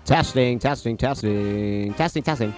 Testing, testing, testing, testing, testing.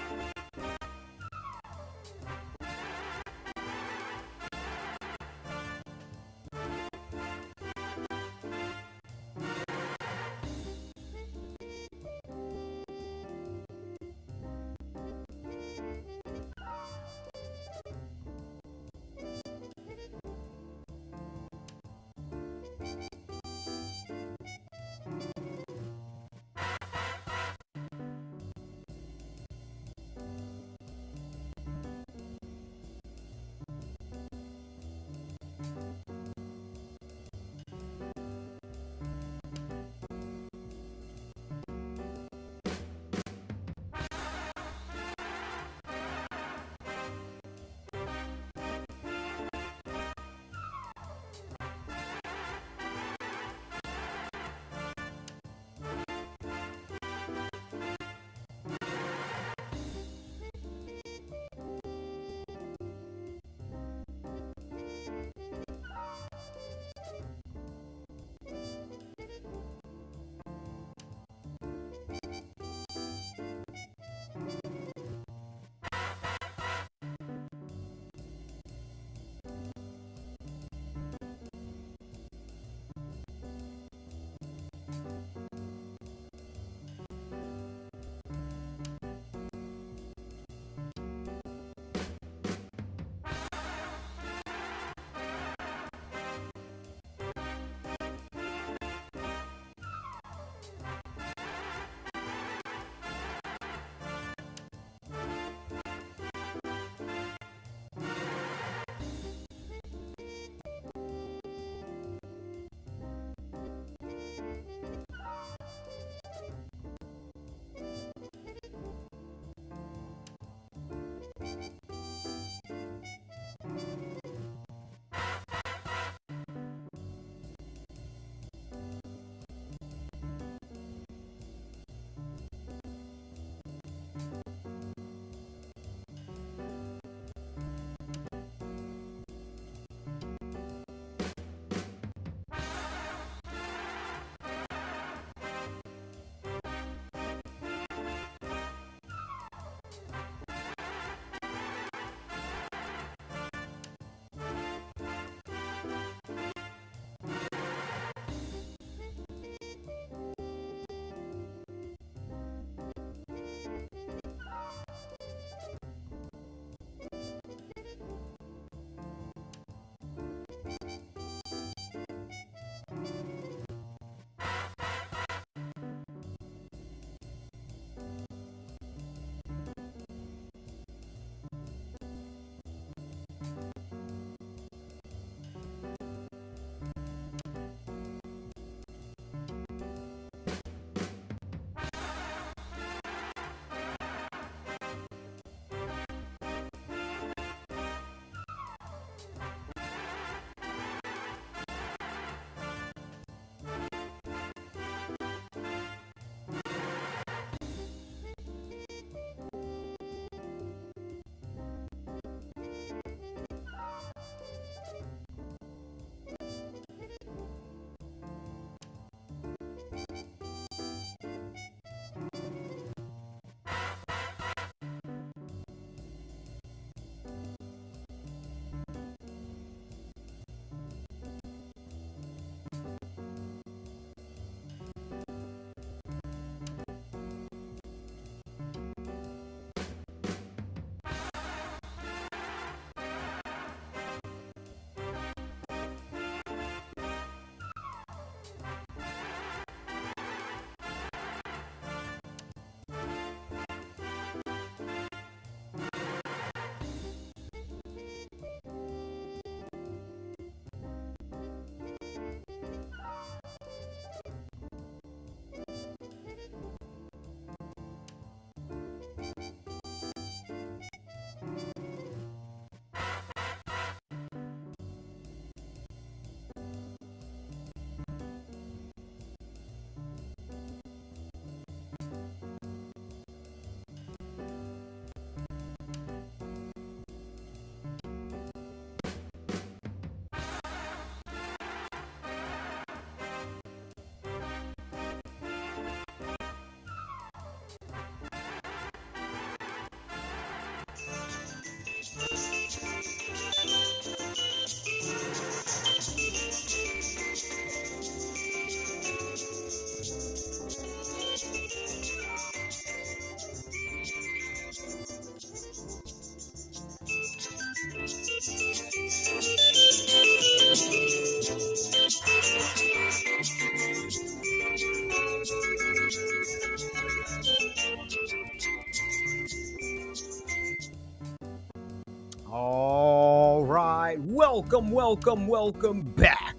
welcome back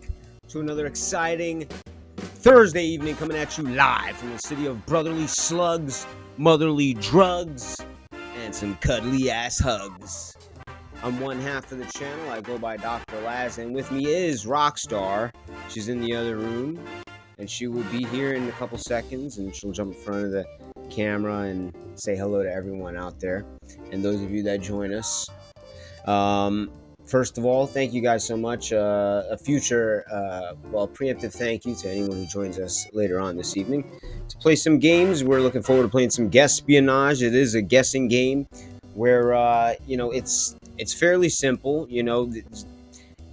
to another exciting Thursday evening coming at you live from the city of brotherly slugs, motherly drugs, and some cuddly ass hugs. I'm one half of the channel. I go by Dr. Laz, and with me is Rockstar. She's in the other room, and she will be here in a couple seconds, and she'll jump in front of the camera and say hello to everyone out there, and those of you that join us. First of all, thank you guys so much. A future, preemptive thank you to anyone who joins us later on this evening to play some games. We're looking forward to playing some Guespionage. It is a guessing game where, it's fairly simple.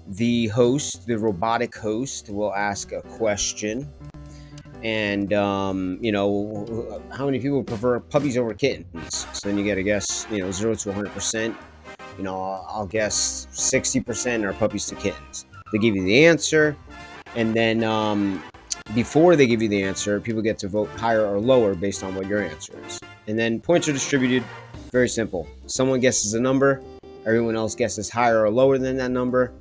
The host, the robotic host, will ask a question. And, how many people prefer puppies over kittens? So then you got to guess, 0 to 100%. I'll guess 60% are puppies to kittens. They give you the answer, and then before they give you the answer, people get to vote higher or lower based on what your answer is. And then points are distributed. Very simple. Someone guesses a number, everyone else guesses higher or lower than that number.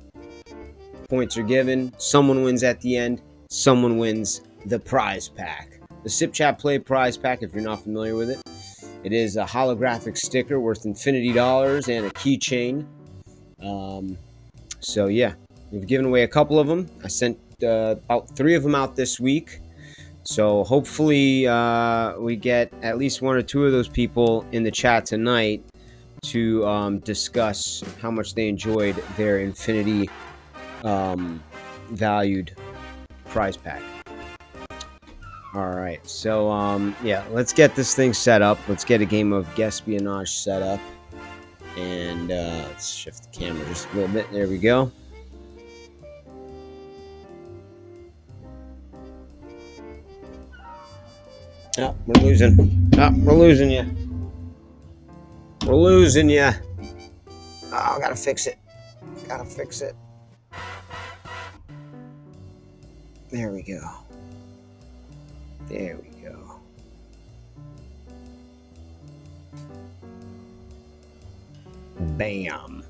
Points are given. Someone wins at the end. Someone wins the prize pack. The Sip Chat Play prize pack, if you're not familiar with it. It is a holographic sticker worth infinity dollars and a keychain. So yeah, we've given away a couple of them. I sent about 3 of them out this week. So hopefully we get at least 1 or 2 of those people in the chat tonight to discuss how much they enjoyed their infinity valued prize pack. All right, so let's get this thing set up. Let's get a game of Guespionage set up, and let's shift the camera just a little bit. There we go. Oh, we're losing. Oh, we're losing you. We're losing you. Oh, gotta fix it. Gotta fix it. There we go. There we go. Bam.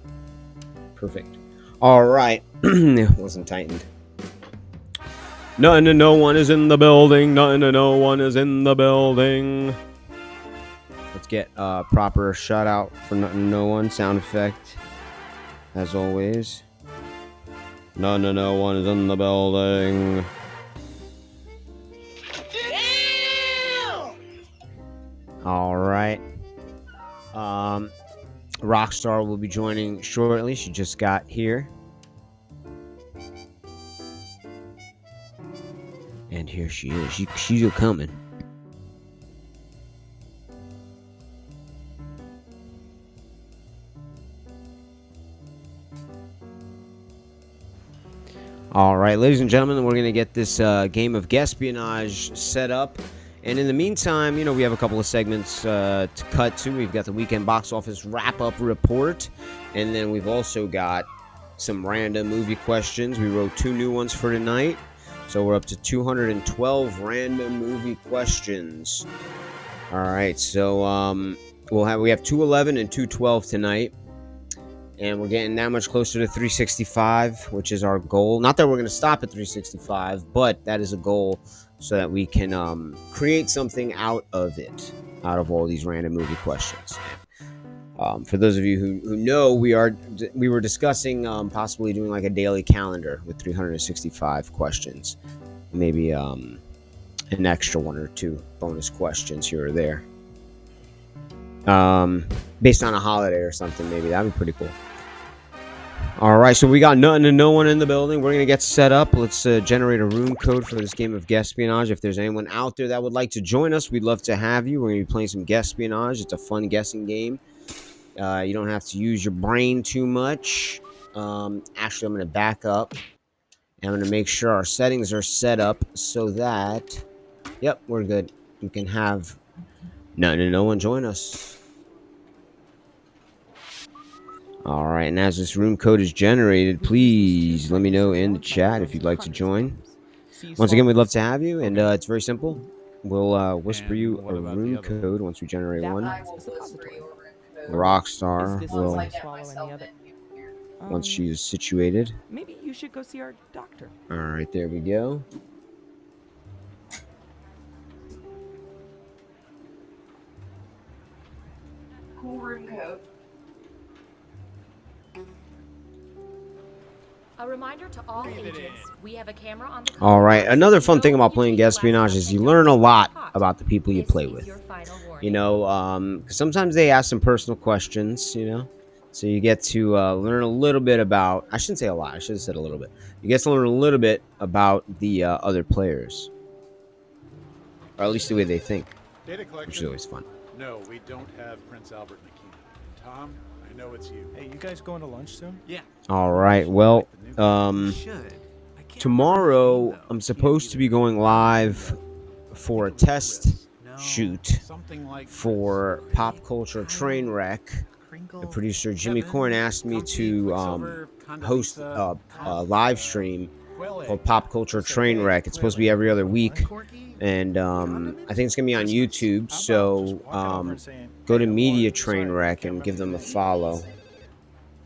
Perfect. All right. It wasn't tightened. Nothing to no one is in the building. Nothing to no one is in the building. Let's get a proper shout out for nothing to no one sound effect. As always. Nothing to no one is in the building. All right. Rockstar will be joining shortly. She just got here. And here she is. She's coming. All right, ladies and gentlemen, we're going to get this game of Guespionage set up. And in the meantime, we have a couple of segments to cut to. We've got the weekend box office wrap-up report. And then we've also got some random movie questions. We wrote 2 new ones for tonight. So we're up to 212 random movie questions. All right, so we have 211 and 212 tonight. And we're getting that much closer to 365, which is our goal. Not that we're going to stop at 365, but that is a goal so that we can create something out of it, out of all these random movie questions. For those of you who know, we were discussing possibly doing like a daily calendar with 365 questions. Maybe an extra 1 or 2 bonus questions here or there. Based on a holiday or something, maybe. That'd be pretty cool. All right, so we got nothing to no one in the building. We're going to get set up. Let's generate a room code for this game of Guespionage. If there's anyone out there that would like to join us, we'd love to have you. We're going to be playing some Guespionage. It's a fun guessing game. You don't have to use your brain too much. Actually, I'm going to back up. And I'm going to make sure our settings are set up so that... Yep, we're good. You can have nothing to no one join us. All right, and as this room code is generated, please let me know in the chat if you'd like to join. Once again, we'd love to have you, and it's very simple. We'll whisper you a room code once we generate one. Rockstar will once she's situated. Maybe you should go see our doctor. All right, there we go. Cool room coat. A reminder to all agents, we have a camera on the All right, car, another so fun you thing know about you playing take your espionage glass is off you and learn a don't lot get caught. about the people you This play is with. your final warning. You know, 'cause sometimes they ask some personal questions, you know, so you get to learn a little bit about, I shouldn't say a lot, I should have said a little bit. You get to learn a little bit about the other players, or at least the way they think, Data which is collection? always fun. No, we don't have Prince Albert Nikita. Tom, I know it's you. Hey, you guys going to lunch soon? Yeah. All right, well, Should. I can't tomorrow I'm supposed to be going live for a test shoot Something like for this. Pop Culture Trainwreck. The producer Jimmy Corn asked me to host a live stream called Pop Culture Trainwreck. It's supposed to be every other week, and I think it's gonna be on YouTube. So go to Media Trainwreck and give them a follow.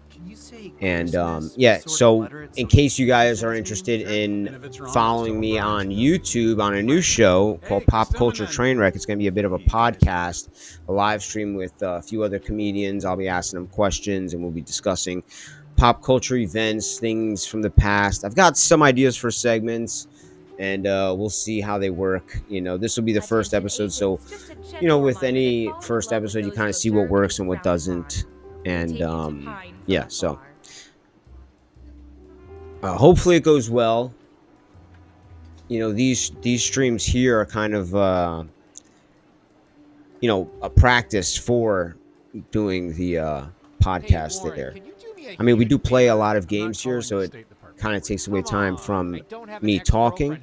Can you say And Christmas yeah, with sort of so letter at in some case you guys sense are to me? interested And in if it's wrong, following it's me all on right. YouTube on a new show called Pop Christina, Culture then. Trainwreck, it's going to be a bit of a You guys podcast, a live stream with a few other comedians. I'll be asking them questions and we'll be discussing pop culture events, things from the past. I've got some ideas for segments and we'll see how they work. You know, this will be the first Attention episode, so agents, just a you know, gentle with reminder that any falling in first love with episode, you those kind you of see what observe works is and what frowned doesn't. upon. We And take you to Pine from yeah, so afar. hopefully it goes well. You know, these streams here are kind of you know, a practice for doing the podcast there. I mean, we do play a lot of games here, so it kind of takes away time from me talking.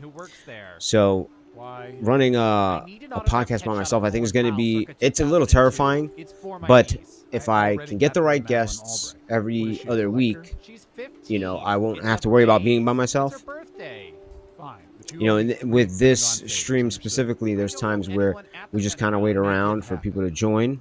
So running a podcast by myself, I think is going to be, it's a little terrifying, but if I can get the right guests every other week, you know, I won't have to worry about being by myself. Fine. But You know, owe me and 3 with this Pentagon favors, stream understood? specifically, there's times where we just kind of wait around for people to join.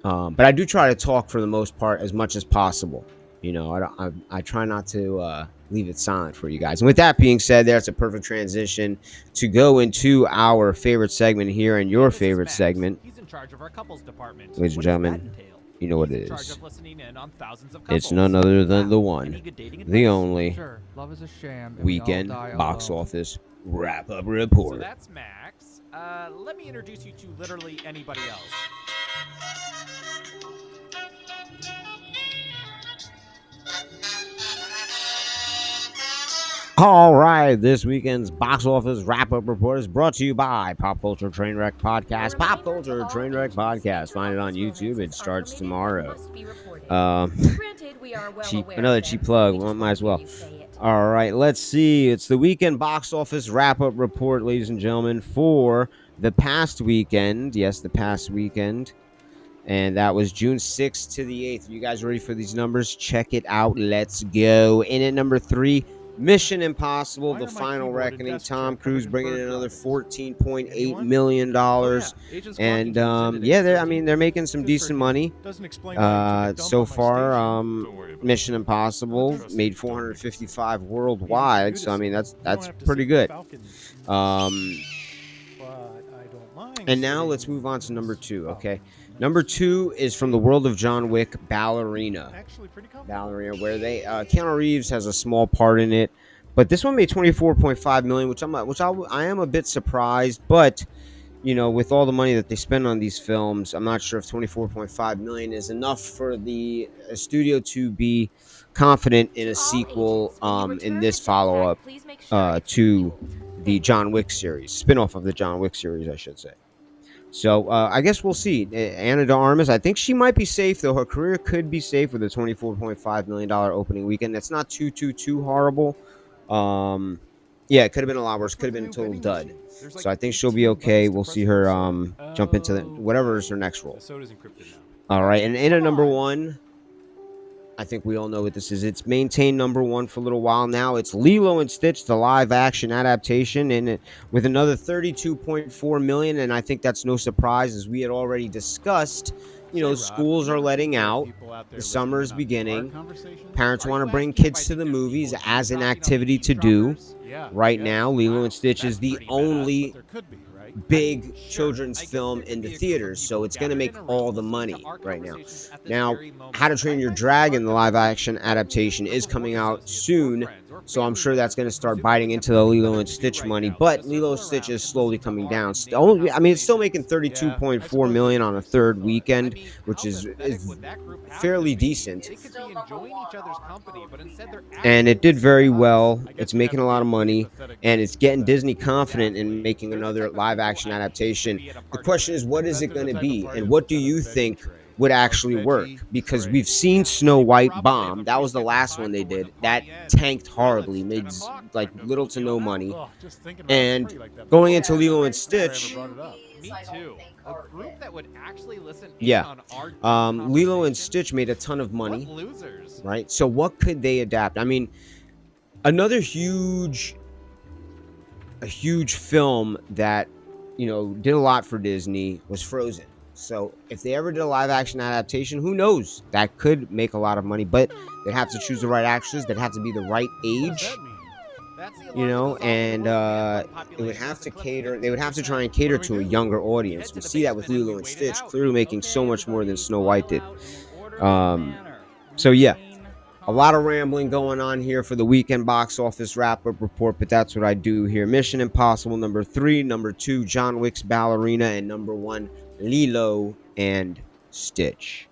But I do try to talk for the most part as much as possible. You know, I try not to leave it silent for you guys. And with that being said, that's a perfect transition to go into our favorite segment here and your favorite segment. He's in charge of our couples department. Ladies and What does that gentlemen, entail? you know what He's it in charge is. of listening in on thousands of couples. It's none other than the Any one, good dating the advice? only Sure, love is a sham. And we all weekend die box alone. office wrap-up So report. that's Max. Let me introduce you to literally anybody else. All right, this weekend's box office wrap-up report is brought to you by Pop Culture Trainwreck Podcast. Pop Culture Trainwreck Podcast. Find it on YouTube. It starts tomorrow. Granted, we are well Cheap, aware another of cheap them. plug. We just Might as wanna well. hear you say it. All right, let's see. It's the weekend box office wrap-up report, ladies and gentlemen, for the past weekend. Yes, the past weekend. And that was June 6th to the 8th. You guys ready for these numbers? Check it out. Let's go. In at number 3, Mission Impossible: The Final Reckoning. Tom Cruise bringing in another $14.8 million. And yeah, they're making some decent money. So far, Mission Impossible made 455 worldwide. So I mean, that's pretty good. And now let's move on to number 2. Okay, number 2 is from the world of John Wick, Ballerina. Ballerina, where Keanu Reeves has a small part in it, but this one made 24.5 million, which I am a bit surprised. But you know, with all the money that they spend on these films, I'm not sure if 24.5 million is enough for the studio to be confident in a sequel in this follow-up to the John Wick series, spin-off of the John Wick series, I should say. So I guess we'll see. Ana de Armas, I think she might be safe, though. Her career could be safe with a $24.5 million opening weekend. That's not too horrible. Yeah, it could have been a lot worse. Could have been a total dud. So I think she'll be okay. We'll see her jump into whatever is her next role. All right, and in at number 1, I think we all know what this is. It's maintained number 1 for a little while now. It's Lilo and Stitch, the live-action adaptation, and with another 32.4 million. And I think that's no surprise, as we had already discussed. you know, schools are letting out. The summer's beginning. Parents want to bring kids to the movies as an activity to do. Right now, Lilo and Stitch is the only big children's film in the theaters, so it's going to make all the money right now. Now, How to Train Your Dragon, the live action adaptation, is coming out soon, so I'm sure that's going to start biting into the Lilo and Stitch money. But Lilo and Stitch is slowly coming down. I mean, it's still making 32.4 million on a third weekend, which is fairly decent. And it did very well. It's making a lot of money, and it's getting Disney confident in making another live action adaptation. The question is, what is it going to be, and what do you think would actually work? Because we've seen Snow White bomb. That was the last one they did. That tanked horribly, made like little to no money. And going into Lilo and Stitch, Me too. A group that would actually listen yeah, on our Lilo and Stitch made a ton of money, losers. right? So what could they adapt? I mean, another huge film that, you know, did a lot for Disney was Frozen. So if they ever did a live action adaptation, who knows? That could make a lot of money, but they'd have to choose the right actors. They'd have to be the right age, you know, and it would have to cater. They would have to try and cater to a younger audience. We see that with Lilo and Stitch, clearly making so much more than Snow White did. So yeah, a lot of rambling going on here for the weekend box office wrap-up report, but that's what I do here. Mission Impossible number 3, number 2, John Wick's Ballerina, and number 1, Lilo and Stitch.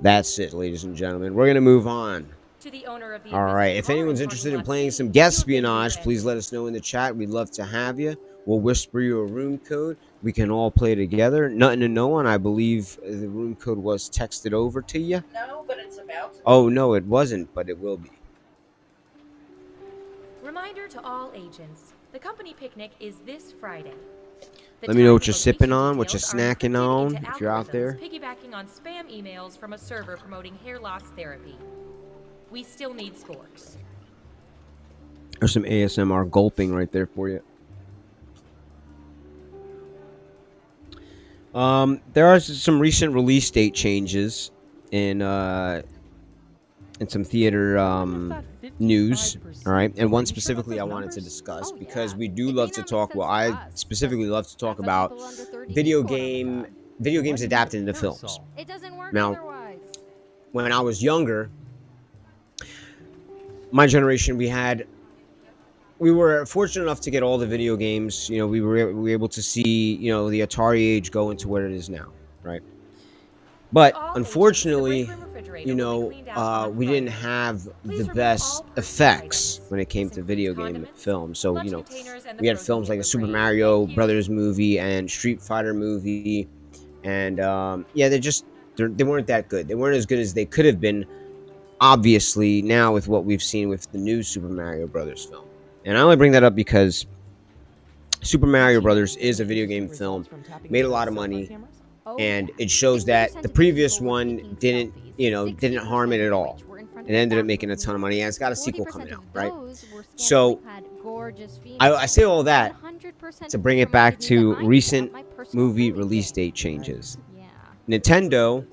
That's it, ladies and gentlemen. We're going to move on. To the owner of the All right. If anyone's interested in playing some guest espionage, please let us know in the chat. We'd love to have you. We'll whisper you a room code. We can all play together. Nothing to know on. I believe the room code was texted over to you. No, but it's about to. Oh, no, it wasn't, but it will be. Reminder to all agents. The company picnic is this Friday. The Let me know time what and you're sipping location on, what you're details are snacking encrypted on, into if you're out there. algorithms, piggybacking on spam emails from a server promoting hair loss therapy. We still need sporks. There's some ASMR gulping right there for you. There are some recent release date changes in some theater news. All right, and one specifically I wanted to discuss because we do love to talk. Well, I specifically love to talk about video games adapted into films. It doesn't work Now, otherwise. when I was younger, my generation, we were fortunate enough to get all the video games. You know, we were able to see, you know, the Atari age go into what it is now, right? But unfortunately, you know, we didn't have the best effects when it came to video game films. So, you know, we had films like the Super Mario Brothers movie and Street Fighter movie, and yeah, they weren't that good. They weren't as good as they could have been. Obviously, now with what we've seen with the new Super Mario Brothers film. And I only bring that up because Super Mario Brothers is a video game film, made a lot of money, and it shows that the previous one didn't harm it at all. It ended up making a ton of money, and it's got a sequel coming out, right? So I say all that to bring it back to recent movie release date changes. Nintendo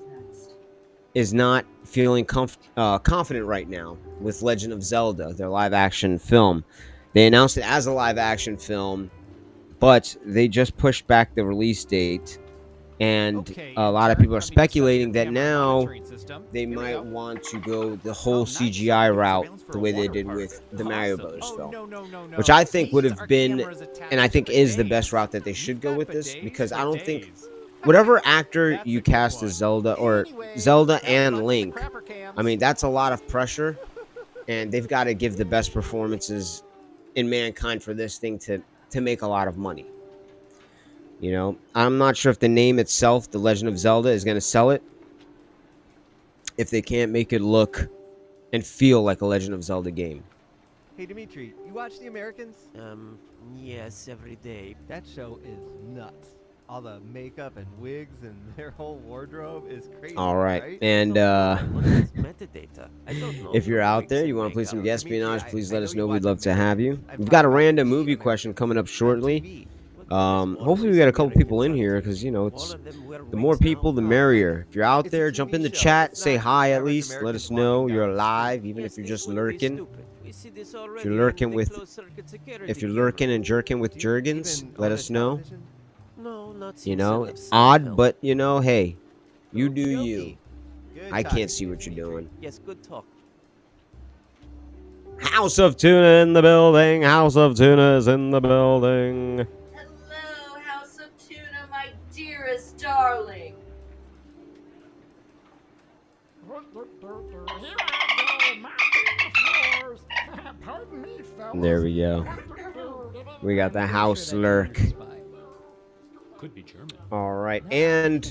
is not feeling confident right now with Legend of Zelda, their live-action film. They announced it as a live-action film, but they just pushed back the release date, and a lot of people are speculating that now they might want to go the whole CGI route the way they did with the Mario Brothers film, which I think would have been, and I think is the best route that they should go with this, because I don't think whatever actor you cast as Zelda or Zelda and Link, I mean, that's a lot of pressure, and they've got to give the best performances in mankind for this thing to make a lot of money. You know, I'm not sure if the name itself, The Legend of Zelda, is going to sell it if they can't make it look and feel like a Legend of Zelda game. Hey Dimitri, you watch The Americans? Yes, every day. That show is nuts. All the makeup and wigs and their whole wardrobe is crazy. All right, and Metadata. I don't know. if you're out there, you want to play some guest espionage, please let us know. We'd love to have you. We've got a random movie question coming up shortly. Hopefully we got a couple people in here because, you know, All it's of them wear the more wigs now, people, the Tom. merrier. If you're out It's a there, jump TV in the show. chat, It's say not hi at average least. Let Americans us know walking you're down the street. alive, even Yes, if you're this just wouldn't be lurking. stupid. We see this If already you're in lurking the with, closed-circuit security if you're camera. lurking and jerking with Do you Jergens, even let own a us know. television? No, not since You end know, of odd, Seinfeld. but you know, hey, you do you. Okey-dokey. Good I can't talking see to you, what you're Dimitri. doing. Yes, good talk. House of Tuna in the building. House of Tuna's in the building. Hello, House of Tuna, my dearest darling. There we go. We got the house lurk. Could be German. All right, and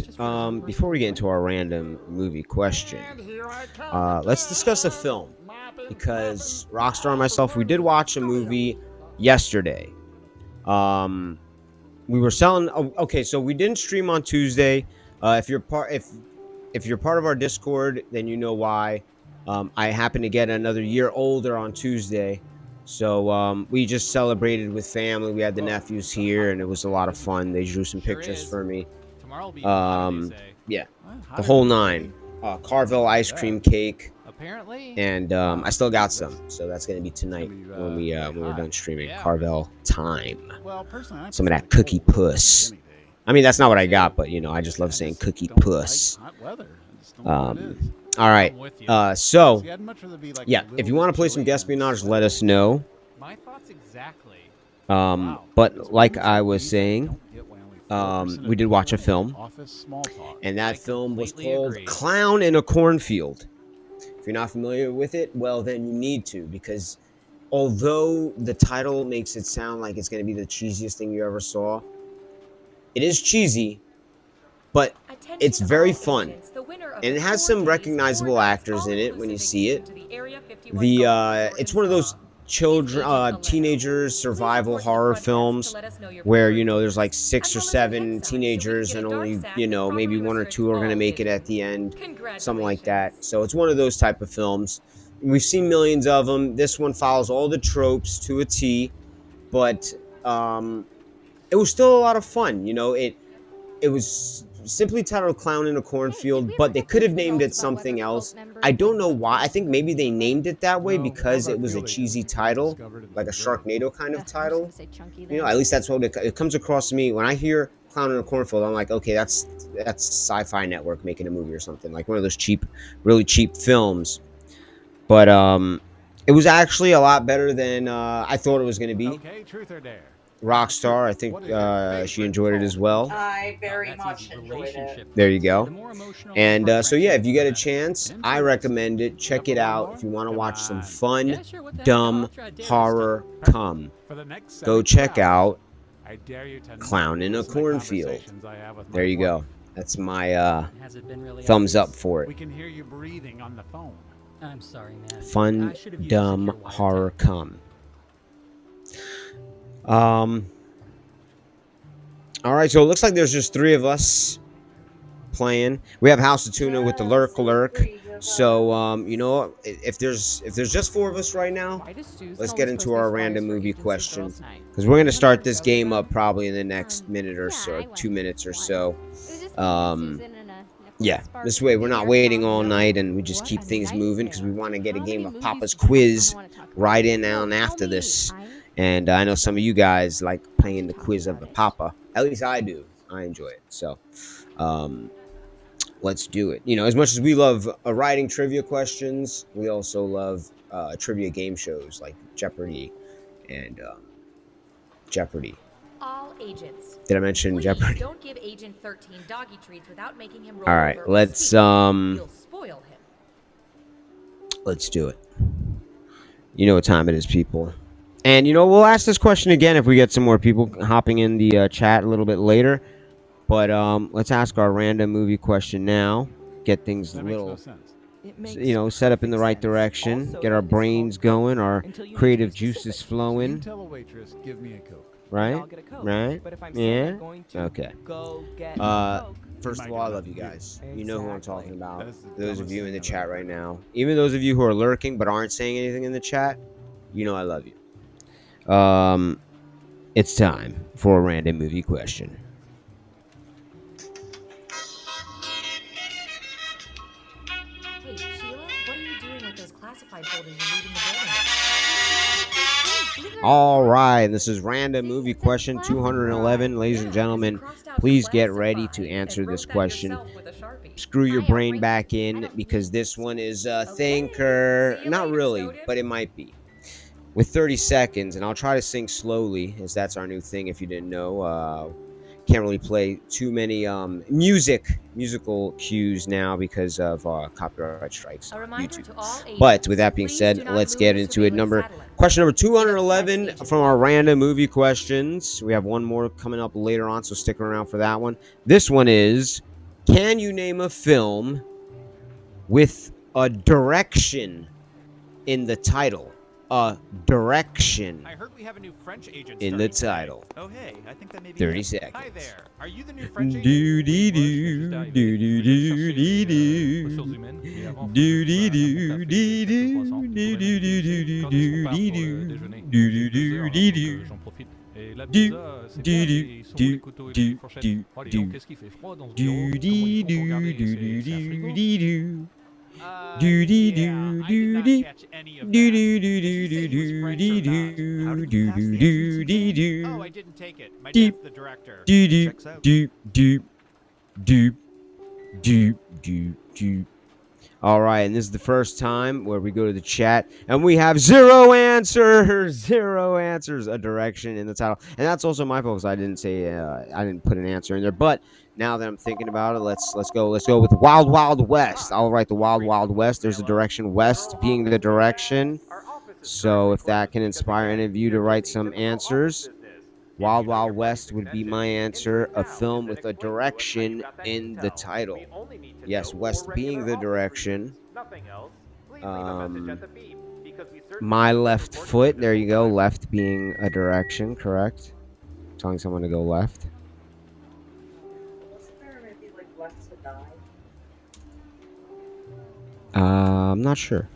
before we get into our random movie question, let's discuss a film because Rockstar and myself, we did watch a movie yesterday. We were selling. Oh, okay, so we didn't stream on Tuesday. If you're part of our Discord, then you know why. I happened to get another year older on Tuesday, so we just celebrated with family. We had the nephews here, and it was a lot of fun. They drew some pictures for me. Tomorrow will be hotter, they say. Yeah, Well, the hotter whole than nine. today. Carvel ice cream cake, Apparently. and I still got some, so that's gonna be tonight when we're done streaming. Yeah. Carvel time. Well, personally, I Some of prefer that cookie cold weather puss. any day. I mean, that's not what I got, but you know, I just love I saying just cookie don't puss. Like hot weather. I just don't know what it is. All right. I'm with you. So See, I'd much rather be like yeah, a if you little want to play bit some chilly guest than espionage, sweaty. let us know. My thoughts exactly. Wow, But it's like Wednesday I was Eve, saying, don't get why only 4% we of did watch a people film, office small talk. and that I film was completely called agree. Clown in a Cornfield. If you're not familiar with it, well, then you need to, because although the title makes it sound like it's going to be the cheesiest thing you ever saw, it is cheesy, but it's Attention very all fun. agents. The winner of And the it has 4 some days, recognizable 4 nights, actors in it when you all-inclusive see it. vacation to the Area 51 Golf Resort It's in one of those Spa. children, Agent Aletta. teenagers Please survival report to the horror front desk to films let us know your where, preferred you know, there's dates, like 6 as or well as your head 7 size, so we can teenagers get a and dark only, sack you that know, maybe properly 1 or restricts 2 are going to all make it vision. at the end, something like that. Congratulations. So it's one of those type of films. We've seen millions of them. This one follows all the tropes to a T, but it was still a lot of fun. You know, it was simply titled Clown in a Cornfield, but they could have named it something else. I don't know why. I think maybe they named it that way because it was a cheesy title, like a Sharknado kind of title. You know, at least that's what it comes across to me when I hear Clown in a Cornfield. I'm like, okay, that's Sci-Fi Network making a movie or something, like one of those cheap, really cheap films. But it was actually a lot better than I thought it was going to be. Okay, truth or dare? Rockstar, I think What is your she favorite enjoyed it as well. I Oh, very that's much easy. enjoyed it. Relationship. There you go. The more emotional And so yeah, if you get a better. chance, I recommend it. Check it out if you want to watch some fun, dumb horror come. For the next Go 72 check hours, out I dare you to Clown not in a listen to Cornfield. conversations I have with my There you go. wife. That's my Has it been really thumbs up obvious? for We it. can hear you breathing on the phone. I'm sorry, man. Fun, I should have used dumb secure wiretap. horror come. All right, so it looks like there's just 3 of us playing. We have House of Tuna with the lurk. So you know, if there's just 4 of us right now, let's get into our random movie question, because we're gonna start this game up probably in the next minute or so, 2 minutes or so. Yeah, this way we're not waiting all night and we just keep things moving because we want to get a game of Papa's Quiz right in on after this. And I know some of you guys like playing the quiz of the Papa. At least I do. I enjoy it. So let's do it. You know, as much as we love writing trivia questions, we also love trivia game shows like Jeopardy and Jeopardy. All agents. Did I mention Please Jeopardy? don't give Agent 13 doggy treats without making him roll All right, over or let's speak. You'll spoil him. let's do it. You know what time it is, people. And you know, we'll ask this question again if we get some more people hopping in the chat a little bit later. But let's ask our random movie question now. Get things a That makes no little, sense. you know, set up in the right direction. Get our brains going, our creative juices You flowing. tell a waitress, give me a Coke. Right? Right? But if I'm saying Yeah? I'm going to Okay. go get Uh, Coke, First of all, I love you guys. You know who I'm Exactly. talking about. That is the Those of dumbest you in the thing I've chat ever right heard. now. Even those of you who are lurking but aren't saying anything in the chat, you know I love you. It's time for a random movie question. Hey, Sheila, what are you doing with those classified folders you're leaving the building? All right, this is random movie See, it says question classified. 211. Ladies and Yeah, 'cause you gentlemen, crossed out please get ready to classified answer and this wrote that question. yourself with a Sharpie. Screw your Hi, brain Aubrey. back I in don't because need this one is a Okay. thinker. See you Not later, really, Snowden. but it might be. With 30 seconds, and I'll try to sing slowly, as that's our new thing. If you didn't know, can't really play too many musical cues now because of copyright strikes A on reminder YouTube. to all agents, But with that being please said, do not let's move get into it. surveillance satellites. Question number It upsets 211 Agent from our Paul. random movie questions. We have one more coming up later on, so stick around for that one. This one is: can you name a film with a direction in the title? A direction I heard we have a new French agent in the starting today. title. Oh, hey, I think that may be 30 it. seconds. Hi there. Are you the new French agent? Do dee Oui, moi, je viens juste do d'arriver. do do Je viens do chercher dee des ressources do humaines. Et avant, faut do que je dee sois à mon do café dee quelques do croissants. Tu do pourrais do m'indiquer do aussi do quand est-ce qu'on part dee pour do déjeuner. do J'ai do 2 heures, do dee donc do j'en profite. Et la do pizza, c'est do bien, do mais ils sont où les couteaux et les fourchettes? Oh, dis donc, qu'est-ce qu'il fait froid dans ce bureau? do Comment dee ils font pour do garder? do C'est un do frigo? dee do Uh, do dee yeah, do I did do not dee catch any of do that. do Did do he say he was do French dee or not? How do did you do pass the do entrance dee exam? Oh, do I didn't take it. My Deep. dad's the director. do do Checks out. do do do do do do. All right, and this is the first time where we go to the chat and we have zero answers, zero answers, a direction in the title, and that's also my fault because I didn't say I didn't put an answer in there. But now that I'm thinking about it, let's go with Wild Wild West. I'll write the Wild Wild West. There's a direction, west being the direction. So if that can inspire any of you to write some answers, Wild Wild West would be my answer. A film with a direction in the title. Yes, west being the direction. My left foot. There you go. Left being a direction, correct? Telling someone to go left. Wasn't there maybe like left to die? I'm not sure.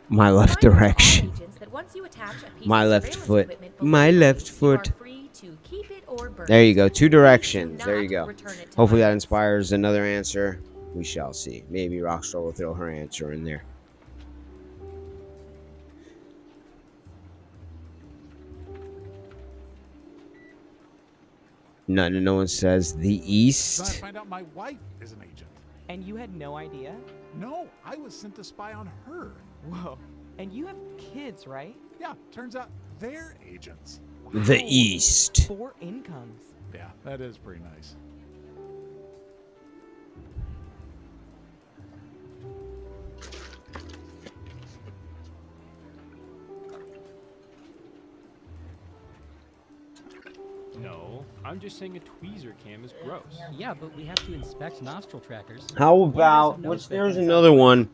My left Reminder to all direction. agents that once you attach a piece My of left surveillance foot. equipment below My your left waist, foot. You are free to keep it or burn There you it. go. Two Please do directions. There you not go. return it to Hopefully that minors. inspires another answer. We shall see. Maybe Rockstar will throw her answer in there. No one says the Then I East. find out my wife is an agent. And you had no idea? No, I was sent to spy on her. Whoa. And you have kids, right? Yeah, turns out they're agents. The Wow. East. 4 incomes. Yeah, that is pretty nice. No, I'm just saying a tweezer cam is gross. Yeah, but we have to inspect nostril trackers. How about What's there's another one?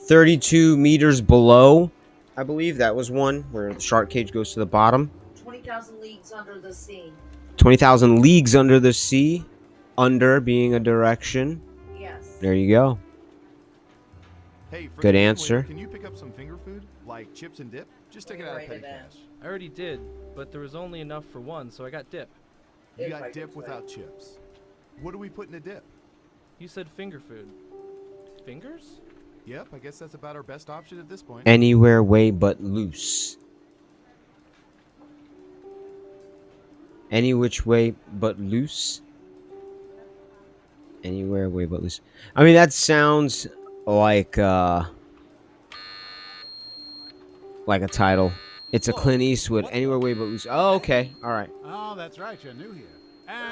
32 meters below. I believe that was one where the shark cage goes to the bottom. 20,000 leagues under the sea. 20,000 leagues under the sea. Under being a direction. Yes. There you go. Hey, for Good the answer. waiter, can you pick up some finger food, like chips and dip? Just take it out of Write petty it in. cash. I already did, but there was only enough for one, so I got dip. You If got I dip could without chips. What do we put in a dip? You said finger food. Fingers? Yep, I guess that's about our best option at this point. Anywhere way but loose. Any which way but loose. Anywhere way but loose. I mean, that sounds like a title. It's a Clint Eastwood. Anywhere way but loose. Oh, okay. All right. Oh, that's right, you're new here.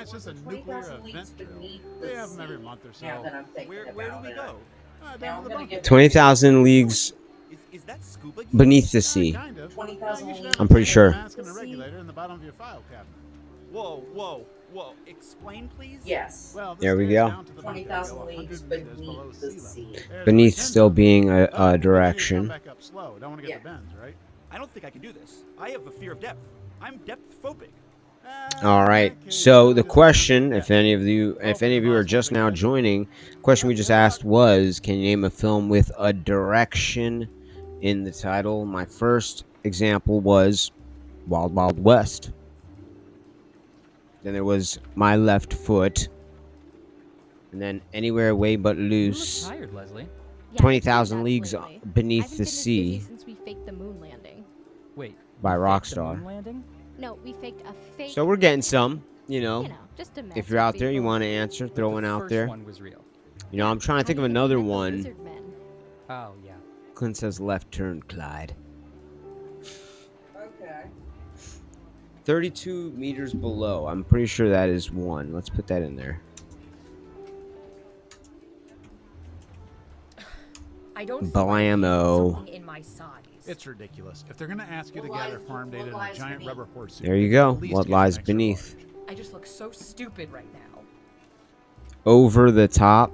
It's just a nuclear 20,000 leagues event drill. beneath They the have them every sea. month or so. Now that I'm thinking Where do about we it. go? Now Down I'm to the gonna bunker. get 20,000 leagues Is that scuba gear? beneath the sea. Kind of. 20,000 You should leagues have I'm pretty a sure. mask and a regulator in the bottom of your file cabinet. Whoa, whoa, whoa. Explain, please? Yes. Well, this There we stairs go. down to the bunker 20,000 go leagues 100 meters below beneath the sea sea. level. There's Beneath my still 10 being a Make sure you come direction. back up slow. Don't want to get the Yeah. bends, right? I don't think I can do this. I have a fear of depth. I'm depth phobic. All right. So the question, if any of you are just now joining, question we just asked was, can you name a film with a direction in the title? My first example was Wild Wild West. Then there was My Left Foot. And then Anywhere Away But You look Loose. tired, Leslie. Yeah, 20,000 it seems Leagues lately. Beneath I've the been this busy Sea since we faked the moon landing. Wait. by you faked the Rockstar. moon landing? No, we faked a fake. So we're getting some, you know. Just to mess If you're with out there, you people. want to answer, throw The one out first there. one was real. You know, I'm trying to How think do of you we another met the one. lizard men? Oh, yeah. Clint says left turn, Clyde. Okay. 32 meters below. I'm pretty sure that is one. Let's put that in there. I don't see why I can't get Blammo. something in my size. It's ridiculous. If they're gonna ask you to gather farm data in a giant rubber horse suit, There you they go. should at least What get you lies an extra beneath? large. I just look so stupid right now. Over the top.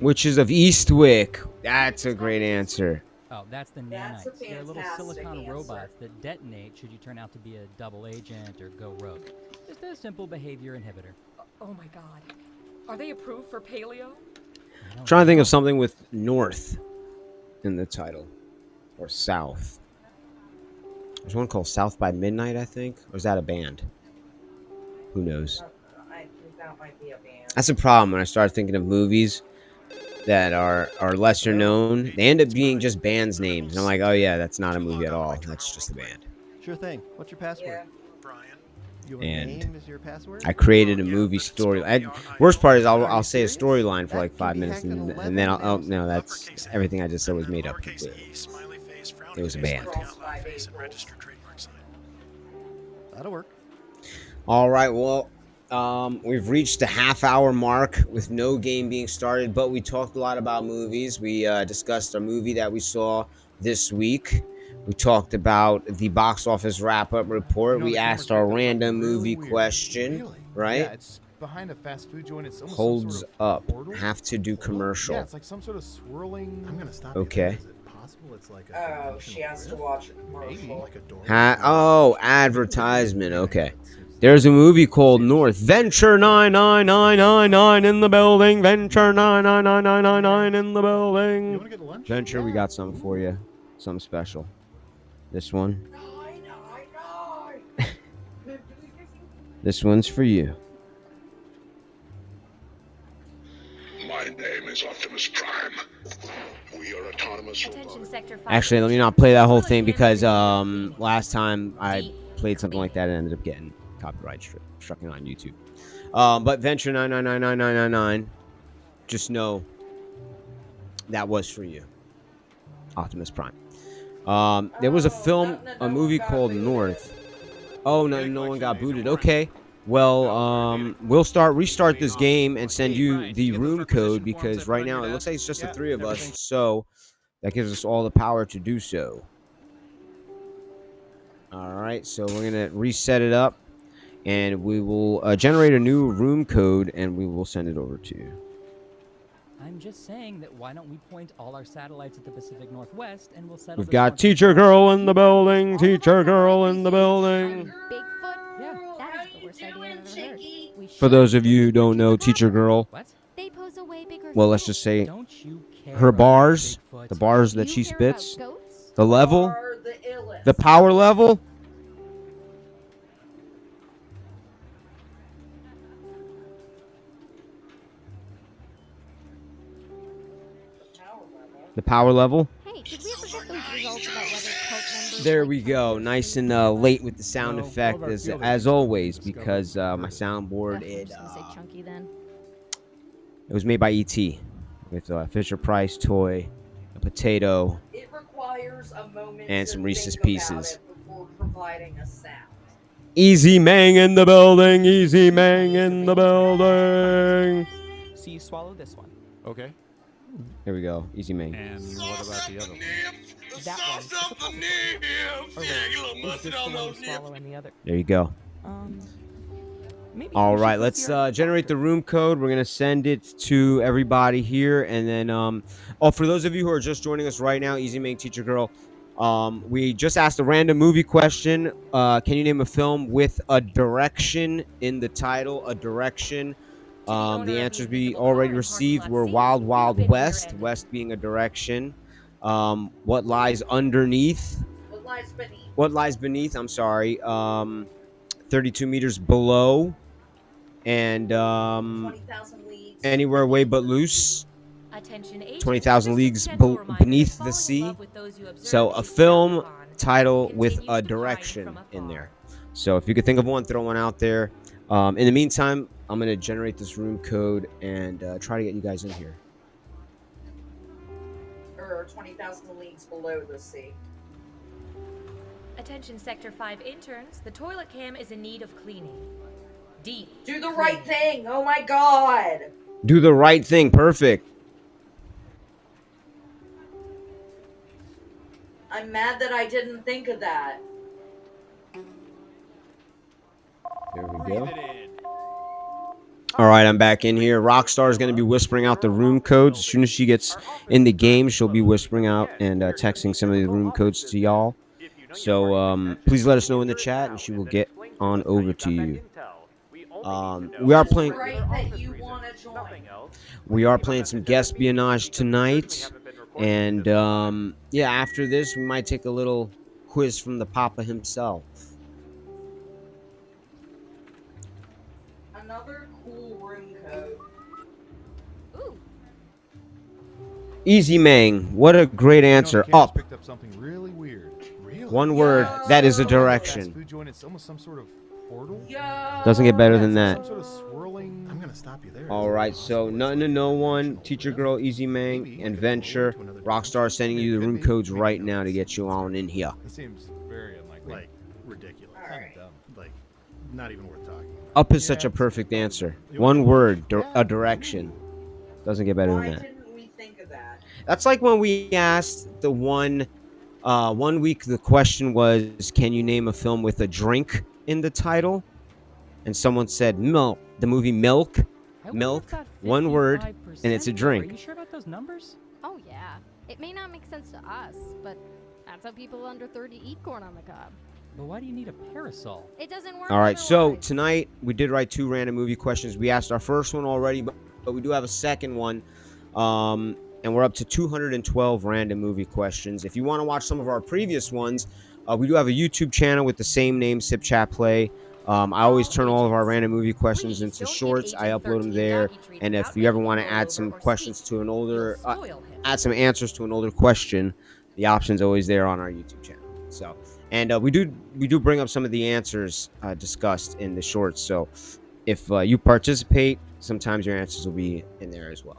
Witches of Eastwick. That's a great answer. Oh, that's the That's a nanites. They're little fantastic silicon answer. robots that detonate should you turn out to be a double agent or go rogue. Just a simple behavior inhibitor. Oh my god. Are they approved for paleo? I'm trying to think of something with north in the title. Or south. There's one called South by Midnight, I think. Or is that a band? Who knows? I think that might be a band. That's a problem when I start thinking of movies that are lesser known. They end up being just bands' names. And I'm like, oh yeah, that's not a movie at all. That's just a band. Sure thing. What's your password? Yeah. Your And name is your password? I created a movie story. Worst part is I'll say a storyline for like 5 minutes and then I'll oh no, that's everything I just said was made up. Completely. It was a band. That'll work. All right, well, we've reached the half-hour mark with no game being started, but we talked a lot about movies. We discussed a movie that we saw this week. We talked about the box office wrap-up report. We asked our random movie question, right? Yeah, it's behind a fast food joint. It's almost Holds some sort of up. portal. Have to do commercial. Yeah, it's like some sort of swirling. I'm gonna stop. Okay. Is it possible it's like a Oh, she has to watch a commercial. maybe like a door? Oh, advertisement. Okay. There's a movie called North. Venture 99999 in the building. Venture 99999 in the You building. want to get lunch? Venture, we got something for you. Something special. This one. This one's for you. My name is Optimus Prime. We are autonomous Attention sector 5. Actually, let me not play that whole thing because last time I played something like that, it ended up getting copyright struck on YouTube. But Venture 9999999, just know that was for you, Optimus Prime. There was a movie called North. Oh no, no one got booted. Okay, well, we'll restart this game and send you the room code because right now it looks like it's just the three of us. So that gives us all the power to do so. All right, so we're gonna reset it up, and we will generate a new room code, and we will send it over to you. I'm just saying that why don't we point all our satellites at the Pacific Northwest and we'll settle We've this got once Teacher and for all. Girl in the building. Teacher Girl in the building. Bigfoot? Yeah. That is the worst idea I've ever heard. We For those of you who don't know, Teacher Girl, What? They pose a way bigger well, let's just say Don't you care her about bars, Bigfoot? the bars that You she care about spits, goats? the level, Are the illest. the power level. The power level. Hey, did we ever get those results about whether cult members There like we Trump go. or Nice Clinton? and late with the sound Well, effect all of our as field as agents always discovered because my earlier. Ugh, soundboard I'm it just gonna say chunky then. it was made by ET with Fisher Price toy, a potato. It requires a moment And to some Reese's think Pieces. about it before providing a sound. Easy Mang in the building. Easy Mang in the building. So you swallow this one. Okay. Here we go. Easy Mang. And what about the other one? That one. Is a puzzle. Or wait, is this the one you swallow and the other? There you go. Maybe All we should right, go let's see our generate the doctor. room code. We're gonna send it to everybody here, and then oh, for those of you who are just joining us right now, Easy Mang Teacher Girl, we just asked a random movie question. Can you name a film with a direction in the title? A direction. The answers we already received were Wild Wild West, West being a direction. What lies underneath? What lies beneath? What lies beneath? I'm sorry. 32 meters below, and 20,000 leagues. anywhere away but loose. Attention agents, 20,000 this is leagues a gentle reminder beneath that the falling in sea. love with those you observe So a is film frowned upon. title with Continues a to pine direction from in afar. there. So if you could think of one, throw one out there. In the meantime, I'm going to generate this room code and try to get you guys in here. Or 20,000 leagues below the sea. Attention Sector 5 interns, the toilet cam is in need of cleaning. Deep. Do the right thing. Oh my god. Do the right thing. Perfect. I'm mad that I didn't think of that. There we go. All right, I'm back in here. Rockstar is going to be whispering out the room codes. As soon as she gets in the game, she'll be whispering out and texting some of the room codes to y'all. So please let us know in the chat, and she will get on over to you. We are playing. Right that you want to join. We are playing some guest espionage tonight, and yeah, after this, we might take a little quiz from the Papa himself. Another cool room code. Ooh. Easy Mang, what a great answer. The camera's Up. picked up something really weird. Really? One word. That is a Fast direction. food joint. It's almost some sort of portal. Doesn't get better than It's that. Some sort of swirling. I'm gonna stop you there. All right, so Nothing to No One, Teacher Girl, Easy Mang, and Venture. Rockstar sending you the room codes right now to get you on in here. It seems very unlikely. Like, ridiculous. Kind of dumb. Like, not even worth talking about. Up is such a perfect answer. One word, a direction. Doesn't get better than Why that. didn't we think of that? That's like when we asked the one week the question was, can you name a film with a drink in the title? And someone said Milk, the movie Milk. Milk, one word, and it's a drink. Are you sure about those numbers? Oh yeah. It may not make sense to us, but that's how people under 30 eat corn on the cob. But why do you need a parasol? It doesn't work. All right, so otherwise. tonight we did write 2 random movie questions. We asked our first one already, but we do have a second one. And we're up to 212 random movie questions. If you want to watch some of our previous ones, we do have a YouTube channel with the same name, Sip Chat Play. I always turn all of our random movie questions into shorts. I upload them there. And if you ever want to add some questions to an older, add some answers to an older question, the option's always there on our YouTube channel. So, and we do bring up some of the answers discussed in the shorts. So, if you participate, sometimes your answers will be in there as well.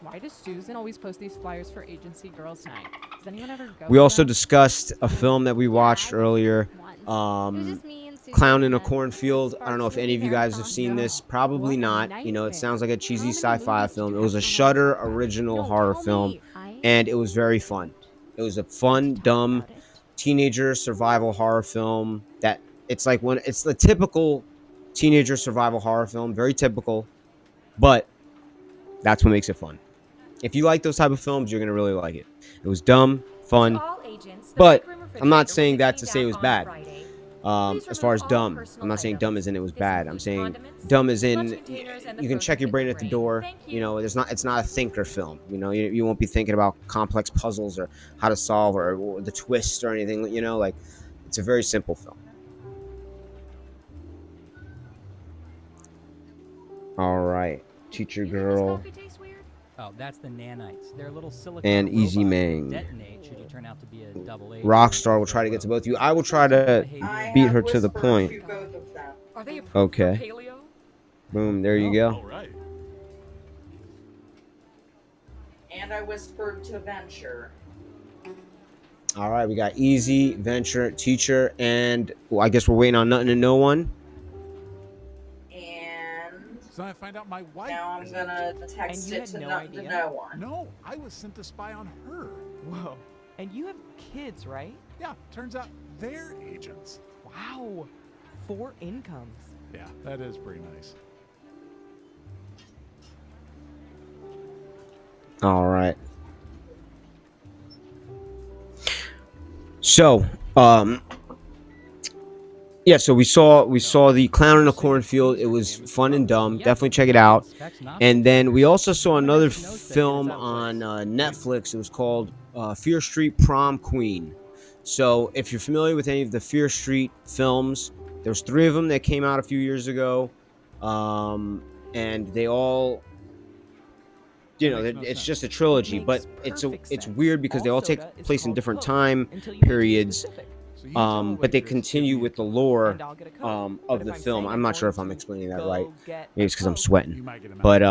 Why does Susan always post these flyers for agency girls' night? Does anyone ever go? We to also them? discussed a film that we watched earlier, Clown in a Cornfield. I don't know if any of you guys have seen this. Probably not. You know, it sounds like a cheesy sci-fi film. It was a Shudder original horror film, and it was very fun. It was a fun, dumb teenager survival horror film that it's like when it's the typical teenager survival horror film, very typical, but that's what makes it fun. If you like those type of films, you're gonna really like it. It was dumb, fun, but I'm not saying that to say it was bad. As far as dumb, I'm not saying dumb as in it was bad. I'm saying dumb as in you can check your brain at the door. You know, it's not a thinker film. You know, you won't be thinking about complex puzzles or how to solve or the twist or anything. You know, like it's a very simple film. All right, Teacher Girl. Oh, that's the nanites. They're little silicone And Easy robots Mang. that detonate should you turn out to be a double agent. Rockstar will try to get to both of you. I will try to beat her to the point. To both of them. Are they approved Okay. for paleo? Boom, there you go. All right. And I whispered to Venture. All right, we got Easy, Venture, Teacher, and well, I guess we're waiting on Nothing to No One. And So I find out my wife. now I'm gonna text it to Nothing to No One. No, I was sent to spy on her. Whoa. And you have kids, right? Yeah, turns out they're agents. Wow. 4 incomes. Yeah, that is pretty nice. All right. So, Yeah, so we saw the Clown in a Cornfield. It was fun and dumb. Definitely check it out. And then we also saw another film on Netflix. It was called Fear Street Prom Queen. So if you're familiar with any of the Fear Street films, there's 3 of them that came out a few years ago, and they all, it's just a trilogy, but it's weird because they all take place in different time periods. But they continue with the lore of the film. I'm not sure if I'm explaining that right. Maybe it's because I'm sweating. But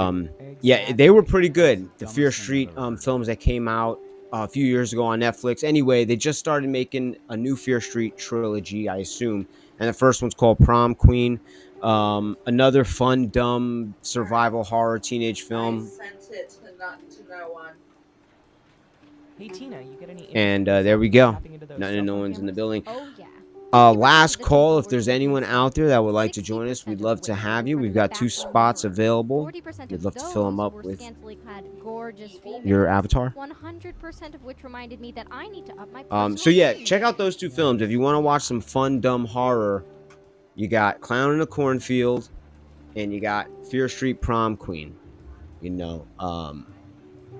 yeah, they were pretty good. The Fear Street films that came out a few years ago on Netflix. Anyway, they just started making a new Fear Street trilogy, I assume. And the first one's called Prom Queen. Another fun, dumb survival horror teenage film. I sent it to no one. Hey Tina, you get any And there we go. No one's in the building. Oh, yeah. Last call. If there's anyone out there that would like to join us, we'd love to have you. We've got 2 spots available. We'd love to fill them up with your avatar. 100% of which reminded me that I need to up my So yeah, check out those 2 films if you want to watch some fun, dumb horror. You got Clown in a Cornfield, and you got Fear Street Prom Queen. And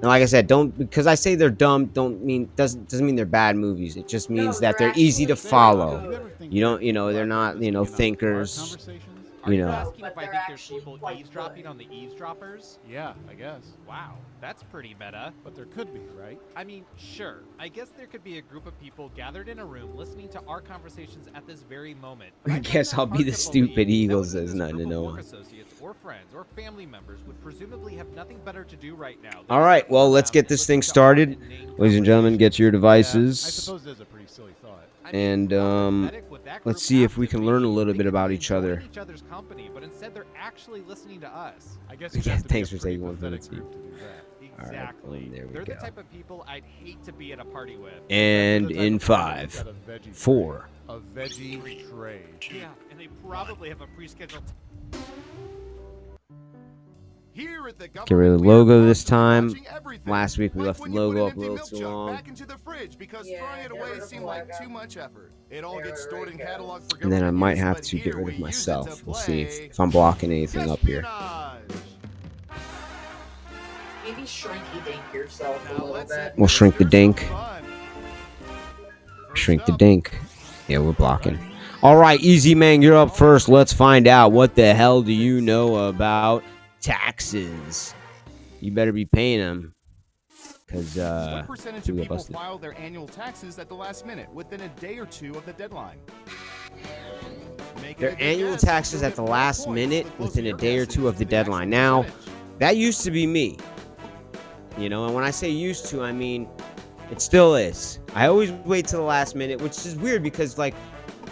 like I said, because I say they're dumb, doesn't mean they're bad movies. It just means that they're easy to follow. They're not, thinkers. Are you asking if I think there's people eavesdropping on the eavesdroppers? Yeah, I guess. Wow, that's pretty meta. But there could be, right? I mean, sure. I guess there could be a group of people gathered in a room listening to our conversations at this very moment. I guess I'll be the stupid eagle says nothing to no one. Associates or friends or family members would presumably have nothing better to do right now. All right, well, let's get this thing started. Ladies and gentlemen, get to your devices. I suppose there's a pretty silly thought. And let's see if we can learn a little bit about each other. Each other's company, but instead they're actually listening to us. I guess Yeah, thanks for taking one for the team. Exactly. Right, there we They're go. the type of people I'd hate to be at a party with. And in 5, 4. A veggie trade. Yeah, and they probably have a pre-scheduled. Here at the Get rid of the logo this time. Last week we left the logo up a little too long. Back into the fridge because throwing it away seemed like too much effort. It all gets stored in catalog for And then I might have to get rid of myself. We'll see if I'm blocking anything up here. Maybe shrinky dink yourself a little bit. We'll shrink the dink. Shrink the dink. Yeah, we're blocking. All right, Easy Man, you're up first. Let's find out what the hell do you know about taxes. You better be paying them, because what percentage of people file their annual taxes at the last minute, within a day or 2 of the dedeadline? Their annual taxes at the last minute, within a day or 2 of the deadline. Now, that used to be me. And when I say used to, I mean it still is. I always wait till the last minute, which is weird because, like,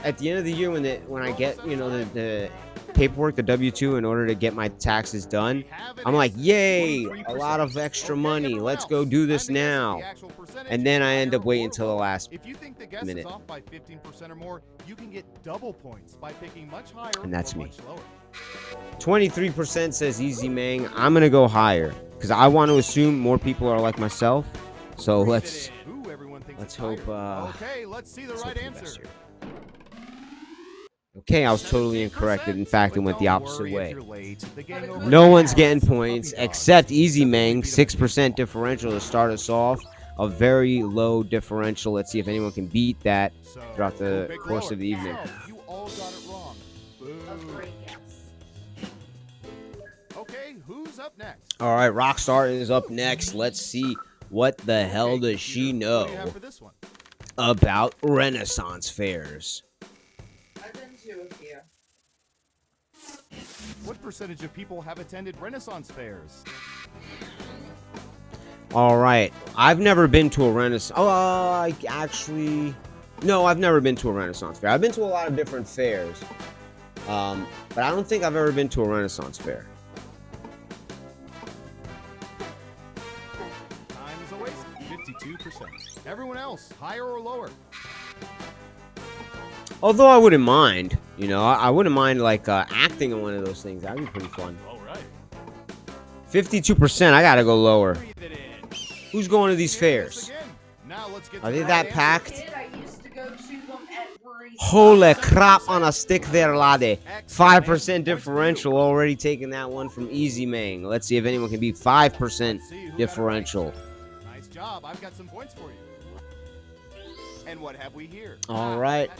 at the end of the year when I get the paperwork, the W-2, in order to get my taxes done, I'm like, yay, a lot of extra money. Let's go do this now. And then I end up waiting until the last minute. If you think the guess is off by 15% or more, you can get double points by picking much higher And that's or me. much lower. 23% says Easy Mang. I'm going to go higher because I want to assume more people are like myself. So let's hope. Okay, let's see the right answer. Okay, I was totally incorrect. In fact, it went the opposite way. No one's getting points except Easy Mang. 6% differential to start us off. A very low differential. Let's see if anyone can beat that throughout the course of the evening. You all got it wrong. Okay, who's up next? All right, Rockstar is up next. Let's see what the hell does she know about Renaissance fairs. What percentage of people have attended Renaissance fairs? All right, I've never been to a Renaissance. No, I've never been to a Renaissance fair. I've been to a lot of different fairs, but I don't think I've ever been to a Renaissance fair. Time is a waste. 52%. Everyone else, higher or lower? Although I wouldn't mind, I wouldn't mind like acting in one of those things. That'd be pretty fun. All right. 52%. I gotta go lower. Who's going to these fairs? Now let's get Are they that packed? I used to go to them Holy crap on a stick there, laddie. 5% differential, already taking that one from Easy Mang. Let's see if anyone can beat 5% differential. Nice job. I've got some points for you. And what have we here? All right.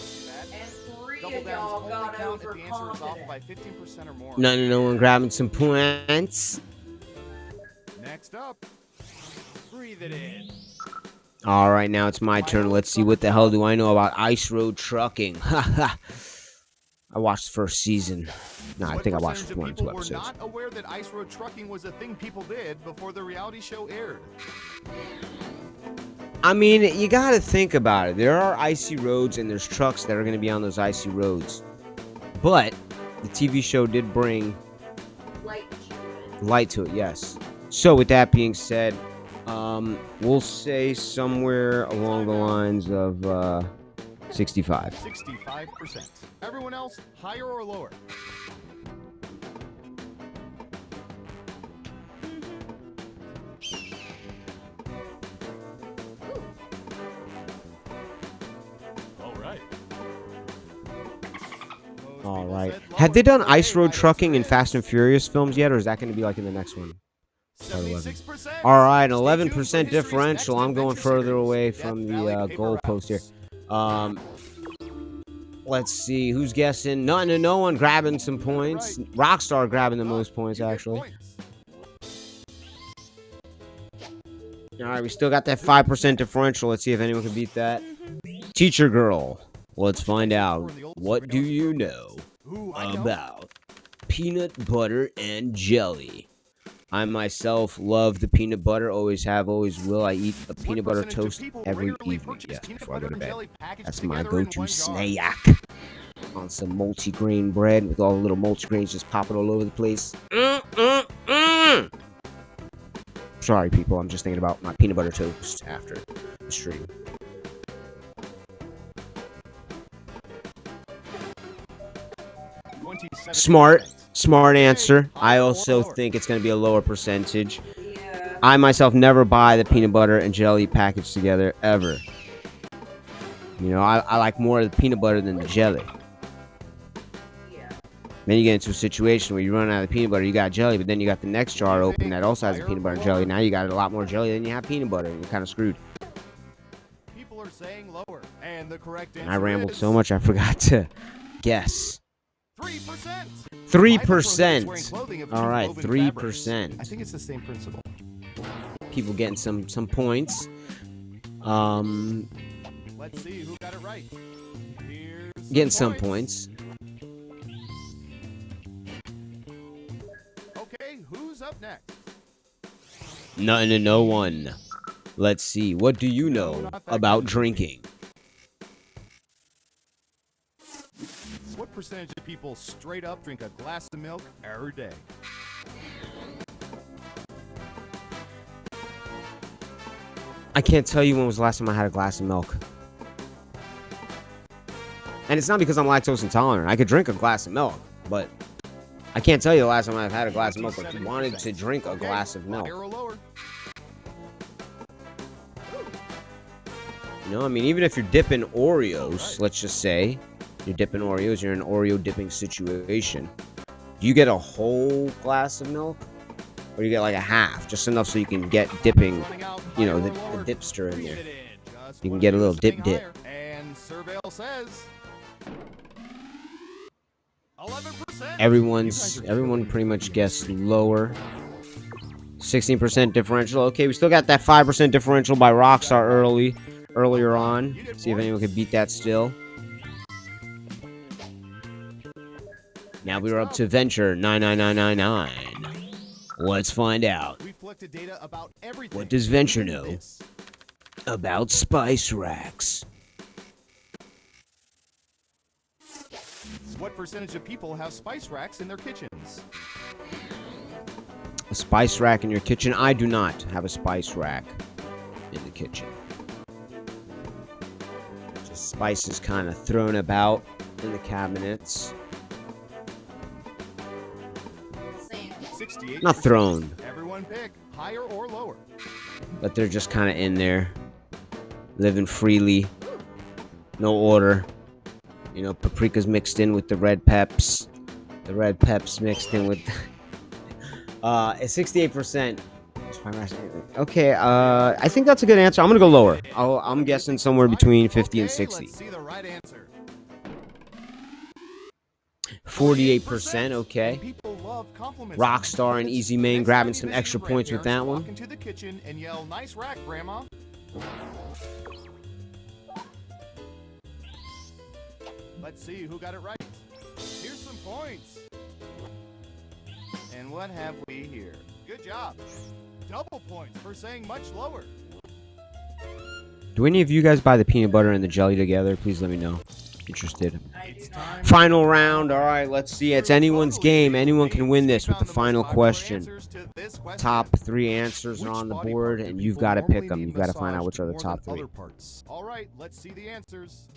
Double downs only count if the answer is off by 15% or more. No one grabbing some points. Next up. Breathe it in. All right, now it's my turn. Let's see what the hell do I know about ice road trucking. I watched the first season. No, I think I watched one or two episodes. People were not aware that ice road trucking was a thing people did before the reality show aired. I mean, you got to think about it. There are icy roads and there's trucks that are going to be on those icy roads. But the TV show did bring light to it, yes. So with that being said, we'll say somewhere along the lines of 65. 65%. Everyone else, higher or lower? All right. Have they done ice road trucking in Fast and Furious films yet, or is that going to be like in the next one? All right, 11% differential. I'm going further away from the goal post here. Let's see who's guessing. No one grabbing some points. Rockstar grabbing the most points, actually. All right, we still got that 5% differential. Let's see if anyone can beat that. Teacher girl. Let's find out. What do you know about peanut butter and jelly? I myself love the peanut butter. Always have, always will. I eat a peanut butter toast every evening. Yes, before I go to bed. That's my go-to snack. On some multi-grain bread with all the little multi-grains just popping all over the place. Sorry, people. I'm just thinking about my peanut butter toast after the stream. Smart answer. I also think it's going to be a lower percentage. I myself never buy the peanut butter and jelly packaged together, ever. You know, I like more of the peanut butter than the jelly. Then you get into a situation where you run out of peanut butter, you got jelly, but then you got the next jar open that also has the peanut butter and jelly. Now you got a lot more jelly than you have peanut butter, and you're kind of screwed. People are saying lower, and the correct answer I rambled so much I forgot to guess. 3%. 3%. All right, 3%. I think it's the same principle. People getting some points. Let's see who got it right. Here's Getting some points. Okay, who's up next? Nothing to no one. Let's see. What do you know about drinking? What percentage of people straight up drink a glass of milk every day? I can't tell you when was the last time I had a glass of milk. And it's not because I'm lactose intolerant. I could drink a glass of milk, but I can't tell you the last time I've had a glass of milk or wanted to drink a glass of milk. You know, I mean, even if you're dipping Oreos, let's just say, you're dipping Oreos, you're in an Oreo dipping situation. Do you get a whole glass of milk? Or you get like a half, just enough so you can get dipping, you know, the dipster in there. You can get a little dip. And Surveil says 11%. Everyone pretty much guessed lower. 16% differential. Okay, we still got that 5% differential by Rockstar earlier on. See if anyone can beat that still. Now we're up to Venture 99999. Let's find out. What does Venture know about spice racks? What percentage of people have spice racks in their kitchens? A spice rack in your kitchen? I do not have a spice rack in the kitchen. Just spices kind of thrown about in the cabinets. Not thrown. Everyone pick higher or lower. But they're just kind of in there. Living freely. No order. You know, paprika's mixed in with the red peps. The red peps mixed in with. It's 68%. Okay, I think that's a good answer. I'm gonna go lower. I'm guessing somewhere between 50 and 60. Let's see the right answer. 48%. Okay. People love compliments. Rockstar and Easy Main grabbing some Visit extra your points with that grandparents, one. walk into the kitchen and yell, "Nice rack, Grandma." Let's see who got it right. Here's some points. And what have we here? Good job. Double points for saying much lower. Do any of you guys buy the peanut butter and the jelly together? Please let me know. Interested. Final round. All right, let's see. It's anyone's game. Anyone can win this with the final question. Top 3 answers are on the board, and you've got to pick them. You've got to find out which are the top 3. All right, let's see the answers.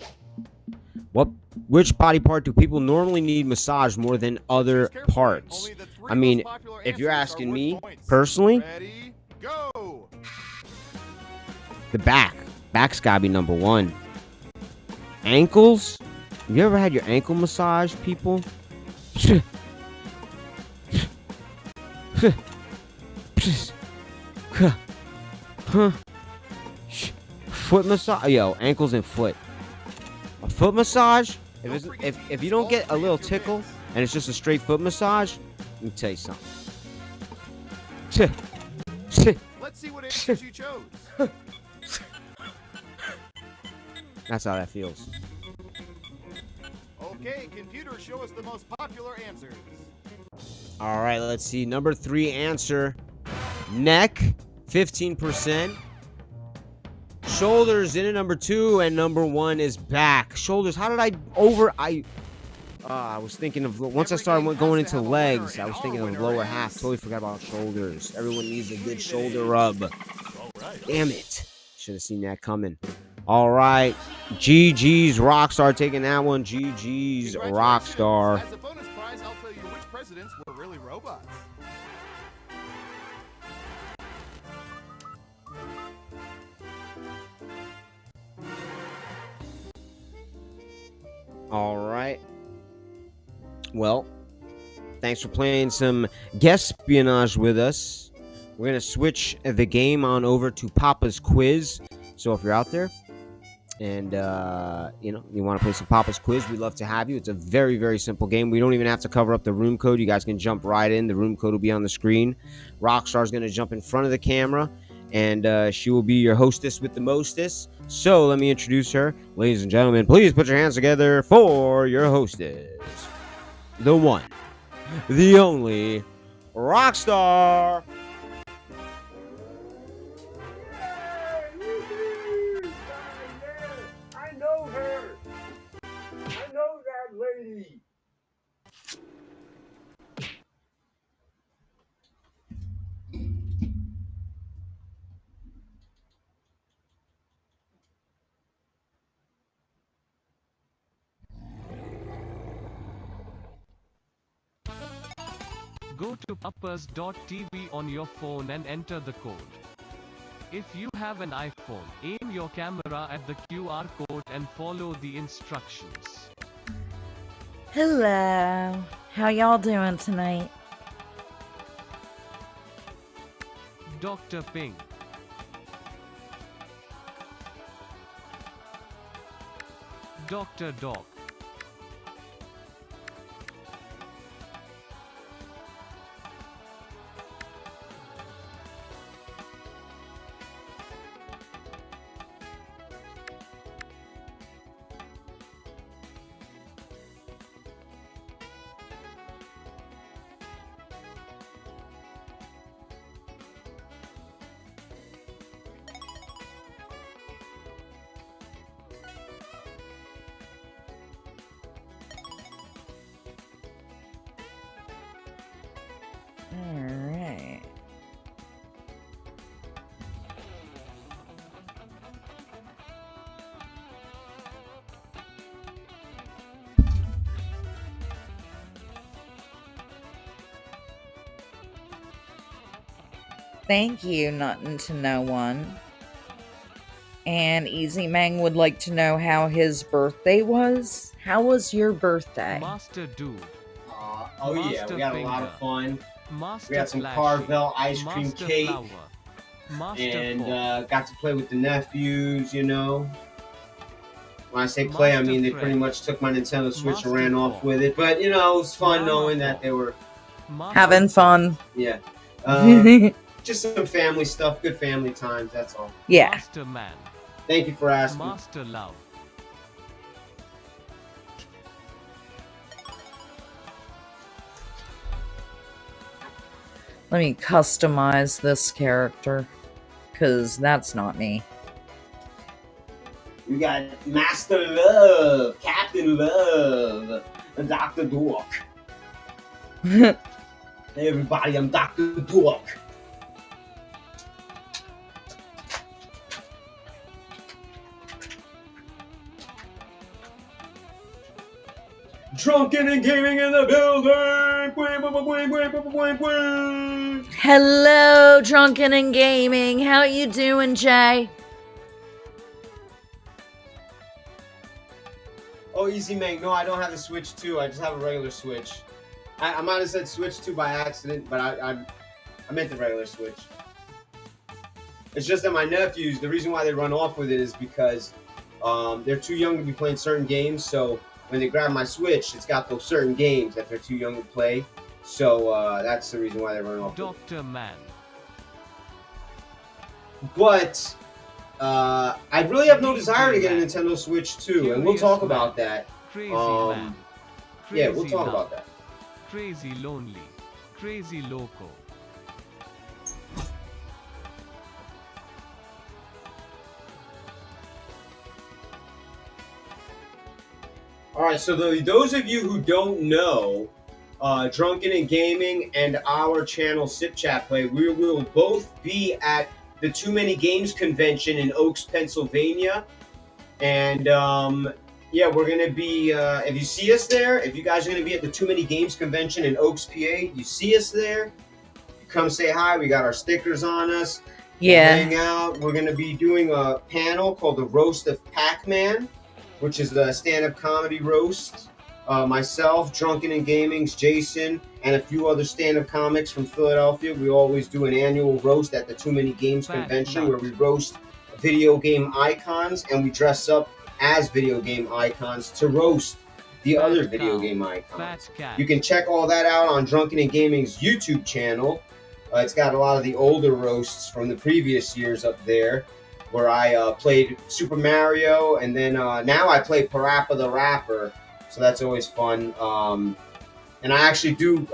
Which body part do people normally need massage more than other parts? I mean, if you're asking me personally, Ready, go. the back. Back's gotta be number 1. Ankles? Have you ever had your ankle massage, people? Foot massage? Yo, ankles and foot. A foot massage? If you don't get a little tickle and it's just a straight foot massage, let me tell you something. Let's see what answers you chose. That's how that feels. Okay, computer, show us the most popular answers. All right, let's see. Number 3 answer. Neck, 15%. Shoulders in at number 2, and number 1 is back. Shoulders, how did I was thinking of, once I started going into legs, I was thinking of lower half. Totally forgot about shoulders. Everyone needs a good shoulder rub. Damn it. Should have seen that coming. All right. GG's Rockstar taking that one. GG's Rockstar. As a bonus prize, I'll tell you which presidents were really robots. All right. Well, thanks for playing some guest espionage with us. We're going to switch the game on over to Papa's Quiz. So if you're out there and, you want to play some Papa's Quiz, we'd love to have you. It's a very, very simple game. We don't even have to cover up the room code. You guys can jump right in. The room code will be on the screen. Rockstar's going to jump in front of the camera, and she will be your hostess with the mostest. So let me introduce her. Ladies and gentlemen, please put your hands together for your hostess. The one, the only, Rockstar. I know her. I know that lady. Go to papas.tv on your phone and enter the code. If you have an iPhone, aim your camera at the QR code and follow the instructions. Hello. How y'all doing tonight? Dr. Ping. Dr. Doc. Alright. Thank you, nothing to no one. And Easy Mang would like to know how his birthday was. How was your birthday? Master Dude. Oh yeah, Master we had a lot of Finger. fun. Master We had some Flashy. Carvel ice cream Master cake. Flower. Master And Fork. got to play with the nephews, you know. When I say play, I mean they pretty much took my Nintendo Switch and ran off with it. But, you know, it was fun knowing that they were... Having fun. Yeah. Just some family stuff, good family times, that's all. Yeah. Master Man. Thank you for asking. Master Love. Let me customize this character, because that's not me. We got Master Love, Captain Love, and Dr. Dork. Hey everybody, I'm Dr. Dork. Drunken and gaming in the building! Hello, Drunken and Gaming. How you doing, Jay? Oh, Easy Mang. No, I don't have a Switch 2. I just have a regular Switch. I might have said Switch 2 by accident, but I meant the regular Switch. It's just that my nephews, the reason why they run off with it is because they're too young to be playing certain games, so when they grab my Switch, it's got those certain games that they're too young to play. So that's the reason why they run off with it. Dr. Man. But I really have no desire to get a Nintendo Switch 2, and we'll talk about that. Crazy Man. Yeah, we'll Crazy talk love. about that. Crazy Lonely. Crazy Loco. All right, so those of you who don't know, Drunken and Gaming and our channel Sip Chat Play, we will both be at the Too Many Games convention in Oaks, Pennsylvania. And yeah, we're going to be, if you see us there, if you guys are going to be at the Too Many Games convention in Oaks, PA, you see us there, come say hi. We got our stickers on us. Yeah. We'll hang out. We're going to be doing a panel called The Roast of Pac-Man, which is a stand-up comedy roast. Myself, Drunken and Gaming's Jason, and a few other stand-up comics from Philadelphia. We always do an annual roast at the Too Many Games convention where we roast video game icons and we dress up as video game icons to roast the other video game icons. You can check all that out on Drunken and Gaming's YouTube channel. It's got a lot of the older roasts from the previous years up there, where I played Super Mario, and then now I play Parappa the Rapper, so that's always fun. And I actually do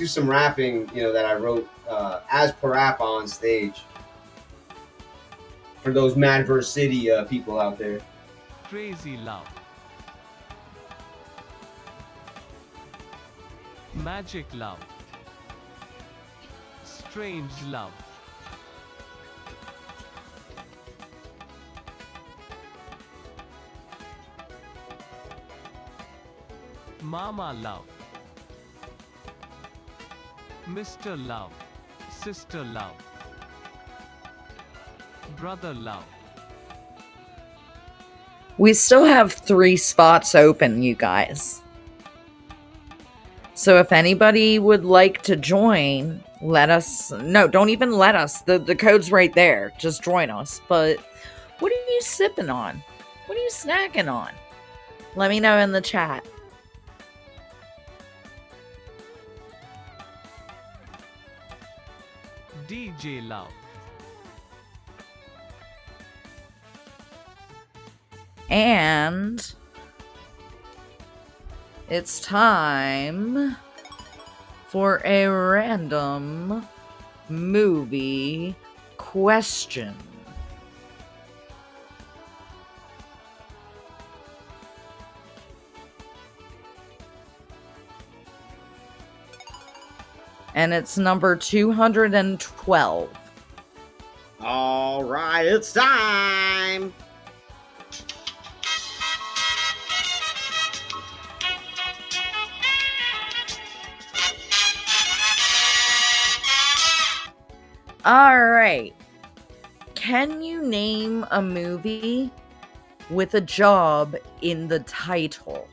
some rapping, you know, that I wrote as Parappa on stage for those Madverse City people out there. Crazy Love. Magic Love. Strange Love. Mama Love. Mr. Love. Sister Love. Brother Love. We still have 3 spots open, you guys. So if anybody would like to join, let us... No, don't even let us. The code's right there. Just join us. But what are you sipping on? What are you snacking on? Let me know in the chat. DJ Love. And it's time for a random movie question. And it's number 212. All right, it's time. All right. Can you name a movie with a job in the title?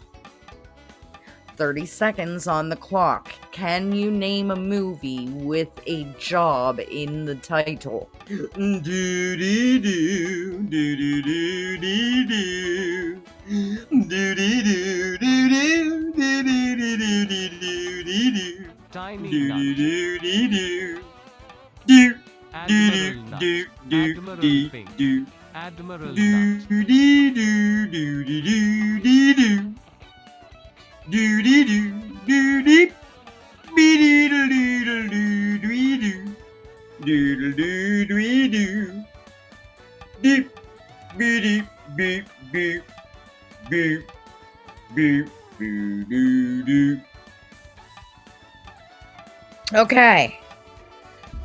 30 seconds on the clock. Can you name a movie with a job in the title? Tiny nut. Admiral nut. Admiral pink. Admiral nut. Okay.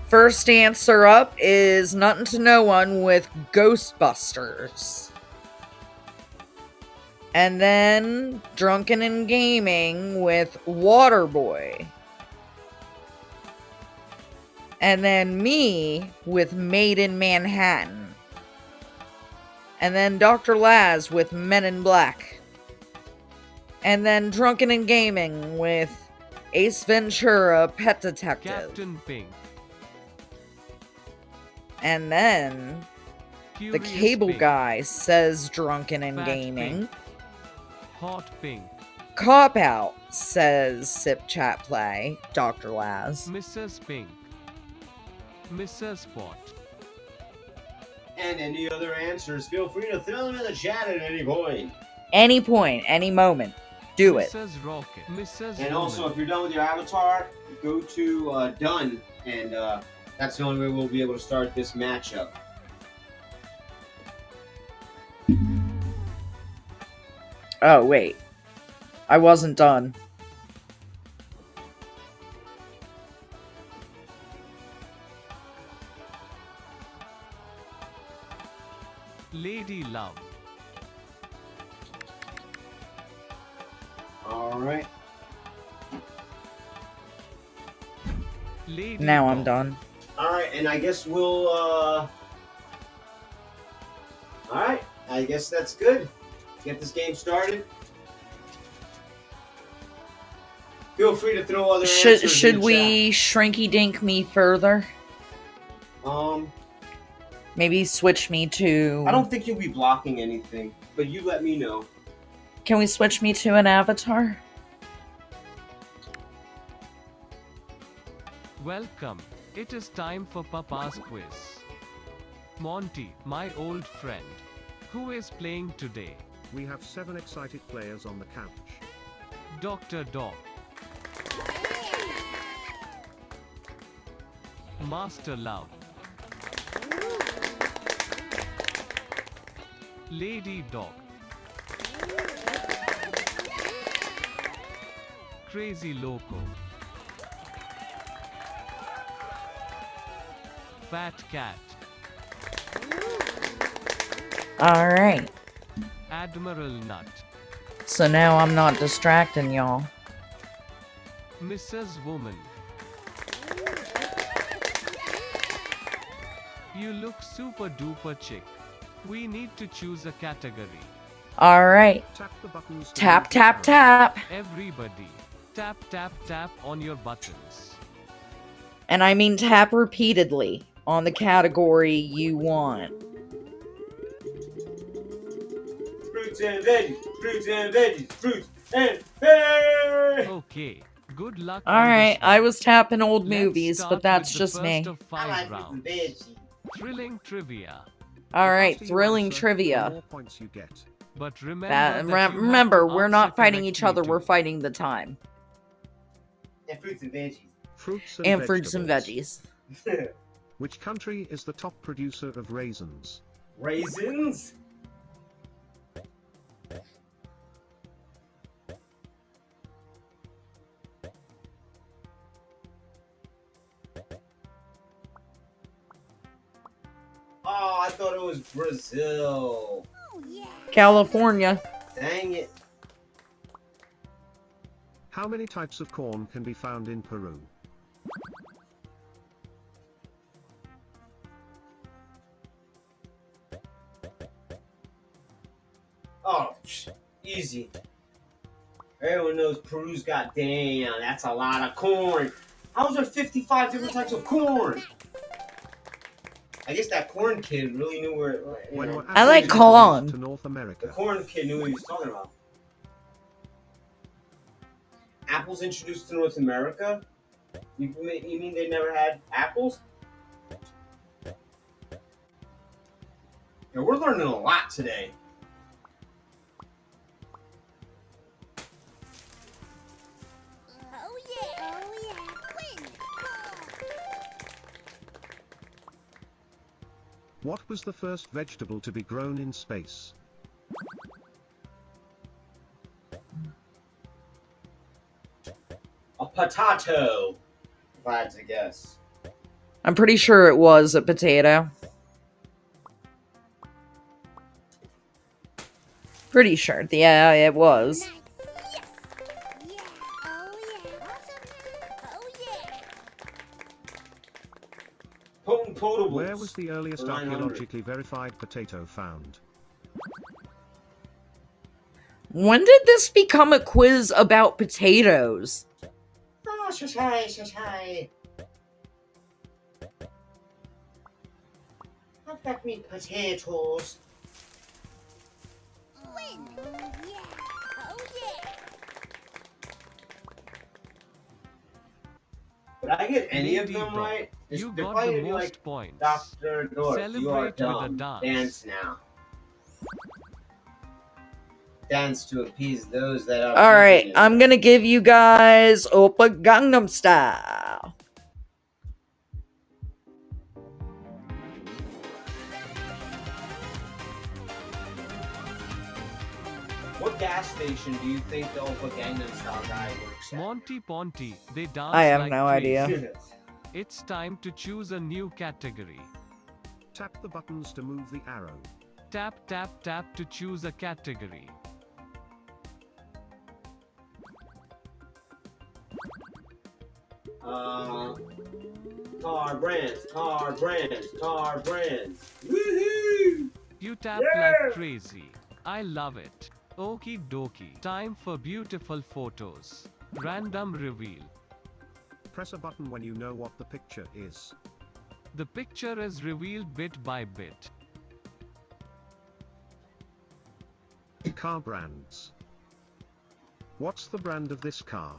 First answer up is Nothing to No One with Ghostbusters. And then Drunken and Gaming with Waterboy. And then me with Made in Manhattan. And then Dr. Laz with Men in Black. And then Drunken and Gaming with Ace Ventura, Pet Detective. Captain Pink. And then Curious the Cable Pink. Guy says Drunken and Fat Gaming. Pink. Hot Pink. Cop Out says Sip Chat Play, Dr. Laz. Mrs. Pink. Mrs. Spot. And any other answers, feel free to throw them in the chat at any point. Any point, any moment. Do it. Mrs. Rocket. Mrs. And also, Woman. if you're done with your avatar, go to done, and that's the only way we'll be able to start this matchup. Oh, wait. I wasn't done. Lady Love. Alright. Lady Now I'm Dog. done. Alright, and I guess we'll, Alright, I guess that's good. Get this game started. Feel free to throw other answers in Should the we shrinky dink me further? chat. Maybe switch me to... I don't think you'll be blocking anything, but you let me know. Can we switch me to an avatar? Welcome. It is time for Papa's quiz. Monty, my old friend. Who is playing today? We have 7 excited players on the couch. Dr. Dog. Master Love. Lady Dog. Crazy Loco. Fat Cat. Alright. Admiral Nut. So now I'm not distracting y'all. Mrs. Woman. You look super duper chick. We need to choose a category. Alright. Tap the buttons. to Tap, move tap, the tap. Everybody, tap tap tap on your buttons. And I mean tap repeatedly on the category you want. Fruits and veggies, fruits and veggies, fruits and veggies. Okay, good luck. on Alright, this one. I was tapping old Let's movies, start but that's with the just first me. of 5 rounds. Thrilling trivia. Alright, faster you thrilling answer, the trivia. more points you get. But remember That, that you remember, have to we're not answer fighting each correctly other, we're too. fighting the time. And fruits and veggies. Fruits and, And fruits and vegetables. veggies. Which country is the top producer of raisins? Raisins? Oh, I thought it was Brazil. California. Dang it. How many types of corn can be found in Peru? Oh, easy. Everyone knows Peru's got, damn, that's a lot of corn. How's there 55 different types of corn? I guess that corn kid really knew where. You know, I like To corn. North America. the corn kid knew what he was talking about. Apples introduced to North America? You mean they never had apples? Yeah, we're learning a lot today. Oh yeah! Oh yeah! Win! What was the first vegetable to be grown in space? A potato, if I had to guess. I'm pretty sure it was a potato. Pretty sure. Yeah, it was. Potent potables. Where was the earliest For 900. archaeologically verified potato found? When did this become a quiz about potatoes? Oh, shy. I've got me potatoes. Win! Yeah! Oh yeah! Would I get any of Lady them Dog, right? you They're got probably the gonna be most like, points. Dr. Dorf, you are Celebrate with a dumb. dance. Dance now. Dance to appease those that are. Alright, beating I'm gonna give you guys Oppa Gangnam Style. What gas station do you think the Oppa Gangnam Style guy works at? Monty Ponty, they dance I have like no crazy. idea. It's time to choose a new category. Tap the buttons to move the arrow. Tap, tap, tap to choose a category. Car brands. Woohoo! You tap like crazy. I love it. Okie dokie. Time for beautiful photos. Random reveal. Press a button when you know what the picture is. The picture is revealed bit by bit. Car brands. What's the brand of this car?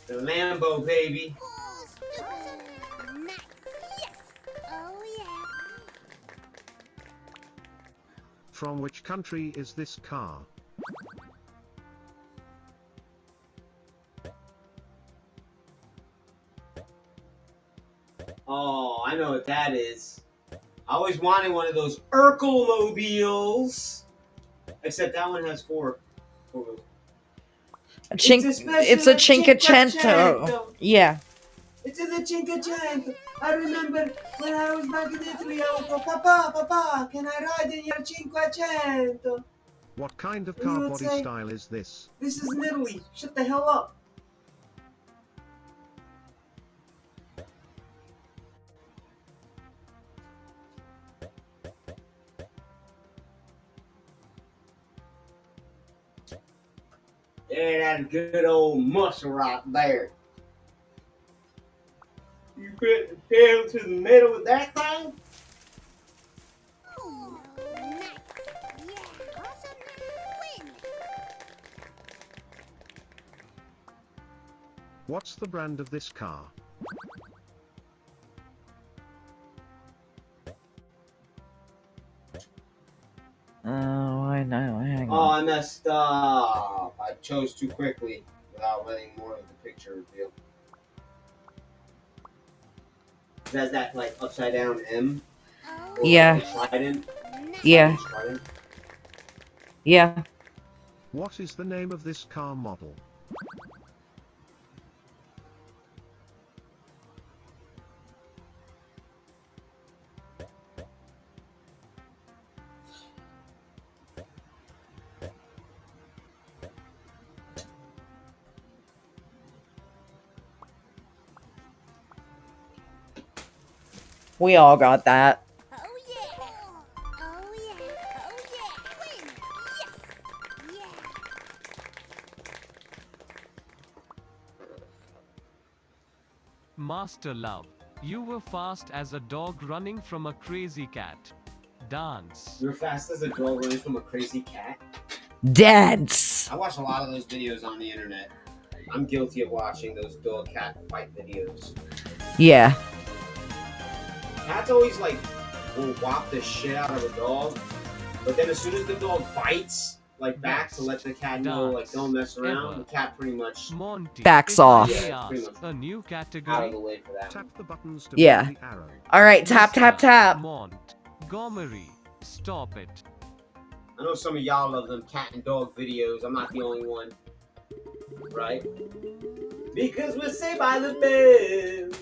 The Lambo, baby. Nice! Yes! Oh yeah! From which country is this car? Oh, I know what that is. I always wanted one of those Urkel-mobiles. Except that one has four wheels. It's a Cinquecento. Yeah. It's a Cinquecento. I remember when I was back in Italy, I would go, Papa, can I ride in your Cinquecento? What kind of You car would body say, style is this? This is in Italy. Shut the hell up. Yeah, that good old muscle right there. You put the pedal to the middle of that thing? Oh, nice! Yeah! Awesome! Win! What's the brand of this car? Oh, I know. Hang Oh, on. I messed up. I chose too quickly without letting more of the picture reveal. It has that like upside down M. Or Yeah. like a trident. Yeah. Trident. Yeah. What is the name of this car model? We all got that. Master Love, you were fast as a dog running from a crazy cat. Dance. You're fast as a dog running from a crazy cat. Dance. I watch a lot of those videos on the internet. I'm guilty of watching those dog cat fight videos. Yeah. Cats always like will whop the shit out of a dog, but then as soon as the dog bites, like back to let the cat know, like don't mess around, the cat pretty much Backs off. Yeah, pretty much A new category. out of the way for that. Tap the buttons to Yeah. move the arrow. All right, tap, tap, tap. Montgomery, stop it. I know some of y'all love them cat and dog videos. I'm not the only one, right? Because we're saved by the bell.